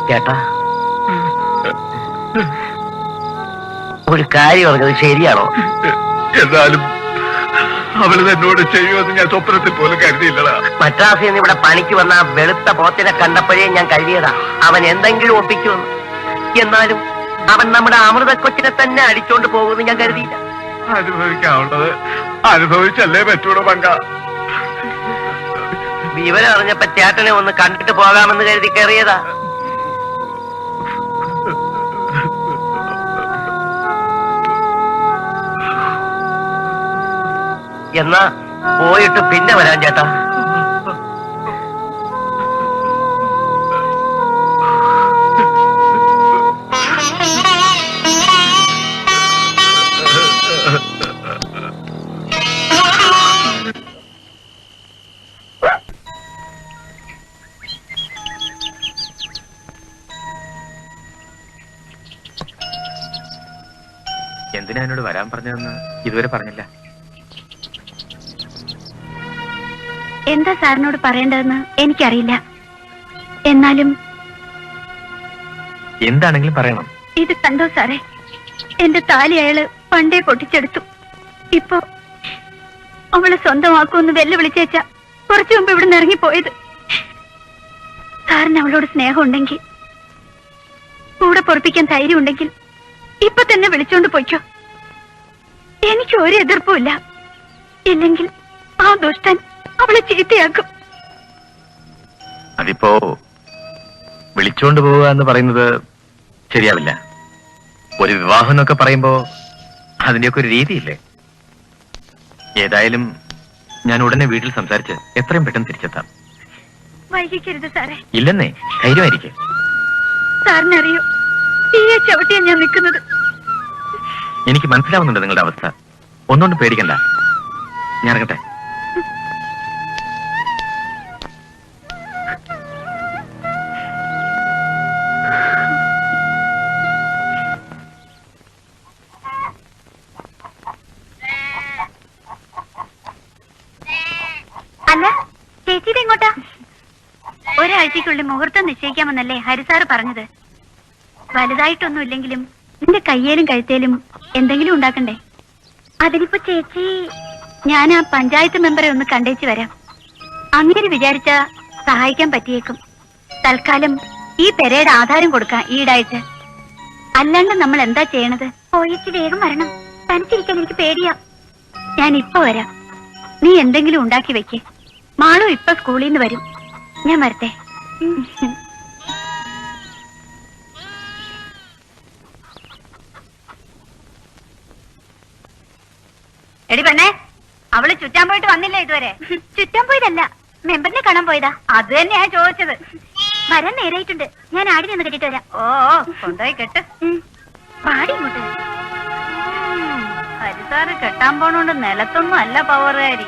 ചേട്ടാ, ഒരു കാര്യം പറഞ്ഞത് ശരിയാണോ? എന്നാലും അവള് എന്നോട് ചെയ്യുമെന്ന് ഞാൻ സ്വപ്നത്തിൽ പോലും കരുതിയില്ലടാ. മദ്രാസിൽ നിന്ന് ഇവിടെ പണിക്ക് വന്ന ആ വെളുത്ത പോത്തിനെ കണ്ടപ്പോഴേ ഞാൻ കരുതിയതാ അവൻ എന്തെങ്കിലും ഒപ്പിക്കുമെന്ന്. എന്നാലും അവൻ നമ്മുടെ അമൃത കൊച്ചിനെ തന്നെ അടിച്ചോണ്ട് പോകുമെന്ന് ഞാൻ കരുതിയില്ല. അനുഭവിക്കാവുന്നത് അനുഭവിച്ചല്ലേ പറ്റൂടോ പങ്ക. വിവരം അറിഞ്ഞപ്പോ ചേട്ടനെ ഒന്ന് കണ്ടിട്ട് പോകാമെന്ന് കരുതി കയറിയതാ. എന്നാ പോയിട്ട് പിന്നെ വരാൻ ചേട്ടാ. എന്തിനാ എന്നോട് വരാൻ പറഞ്ഞതെന്ന് ഇതുവരെ പറഞ്ഞില്ല. എന്താ സാറിനോട് പറയേണ്ടതെന്ന് എനിക്കറിയില്ല. എന്നാലും എന്താണെങ്കിലും പറയണം. ഇത് കണ്ടോ സാറേ, എന്റെ താലി അയാള് പണ്ടേ പൊട്ടിച്ചെടുത്തു. ഇപ്പൊ അവളെ സ്വന്തമാക്കുമെന്ന് വെല്ലുവിളിച്ചേച്ച കുറച്ചു മുമ്പ് ഇവിടെ നിന്ന് ഇറങ്ങിപ്പോയത്. സാറിന് അവളോട് സ്നേഹം ഉണ്ടെങ്കിൽ, കൂടെ പൊറപ്പിക്കാൻ ധൈര്യം ഉണ്ടെങ്കിൽ ഇപ്പൊ തന്നെ വിളിച്ചോണ്ട് പോയിക്കോ. എനിക്ക് ഒരു എതിർപ്പുമില്ല. ഇല്ലെങ്കിൽ ആ ദുഷ്ടൻ അവളെ ചീത്തയാക്കും. അതിപ്പോ വിളിച്ചോണ്ട് പോവുക എന്ന് പറയുന്നത് ശരിയാവില്ല. ഒരു വിവാഹം എന്നൊക്കെ പറയുമ്പോ അതിന്റെയൊക്കെ ഒരു രീതിയില്ലേ? ഏതായാലും ഞാൻ ഉടനെ വീട്ടിൽ സംസാരിച്ച് എത്രയും പെട്ടെന്ന് തിരിച്ചെത്താം. വൈകിക്കരുത് സാറേ. ഇല്ലെന്നേ, ധൈര്യമായിരിക്കെ. സാറിനറിയോ, തീയെ ചവിട്ടിയാ ഞാൻ നിൽക്കുന്നത്. എനിക്ക് മനസ്സിലാവുന്നുണ്ട് നിങ്ങളുടെ അവസ്ഥ. ഒന്നുകൊണ്ടും പേടിക്കണ്ട. ഞാൻ ഇറങ്ങട്ടെ. അല്ല, ചേച്ചിയുടെ എങ്ങോട്ടാ? ഒരാഴ്ചക്കുള്ളിൽ മുഹൂർത്തം നിശ്ചയിക്കാമെന്നല്ലേ ഹരിസാറ് പറഞ്ഞത്. വലുതായിട്ടൊന്നും ഇല്ലെങ്കിലും നിന്റെ കയ്യേലും കഴുത്തേലും എന്തെങ്കിലും ഉണ്ടാക്കണ്ടേ? അതിനിപ്പോ ചേച്ചി, ഞാൻ ആ പഞ്ചായത്ത് മെമ്പറെ ഒന്ന് കണ്ടേച്ച് വരാം. അങ്ങനെ വിചാരിച്ച സഹായിക്കാൻ പറ്റിയേക്കും. തൽക്കാലം ഈ പെരയുടെ ആധാരം കൊടുക്കാം ഈടായിട്ട്. അല്ലാണ്ട് നമ്മൾ എന്താ ചെയ്യണത്? പോയിച്ച് വേഗം വരണം. തനിച്ചിരിക്കാൻ എനിക്ക് പേടിയാ. ഞാൻ ഇപ്പൊ വരാം. നീ എന്തെങ്കിലും ഉണ്ടാക്കി വെക്കേ. മാളു ഇപ്പൊ സ്കൂളിൽ നിന്ന് വരും. ഞാൻ വരട്ടെ. എടി പെണ്ണേ, അവള് ചുറ്റാൻ പോയിട്ട് വന്നില്ല ഇതുവരെ? ചുറ്റാൻ പോയതല്ല, മെമ്പറിനെ കാണാൻ പോയതാ. അത് തന്നെയാ ചോദിച്ചത്. വരാൻ നേരായിട്ടുണ്ട്. ഞാൻ ആടി നിന്ന് കെട്ടിട്ട് വരാം. ഓ, കൊണ്ടുപോയി കെട്ട്. പാടി ഇങ്ങോട്ട്. ഹരിസാറ് കെട്ടാൻ പോണോണ്ട് നിലത്തൊന്നും അല്ല പവറുകാരി.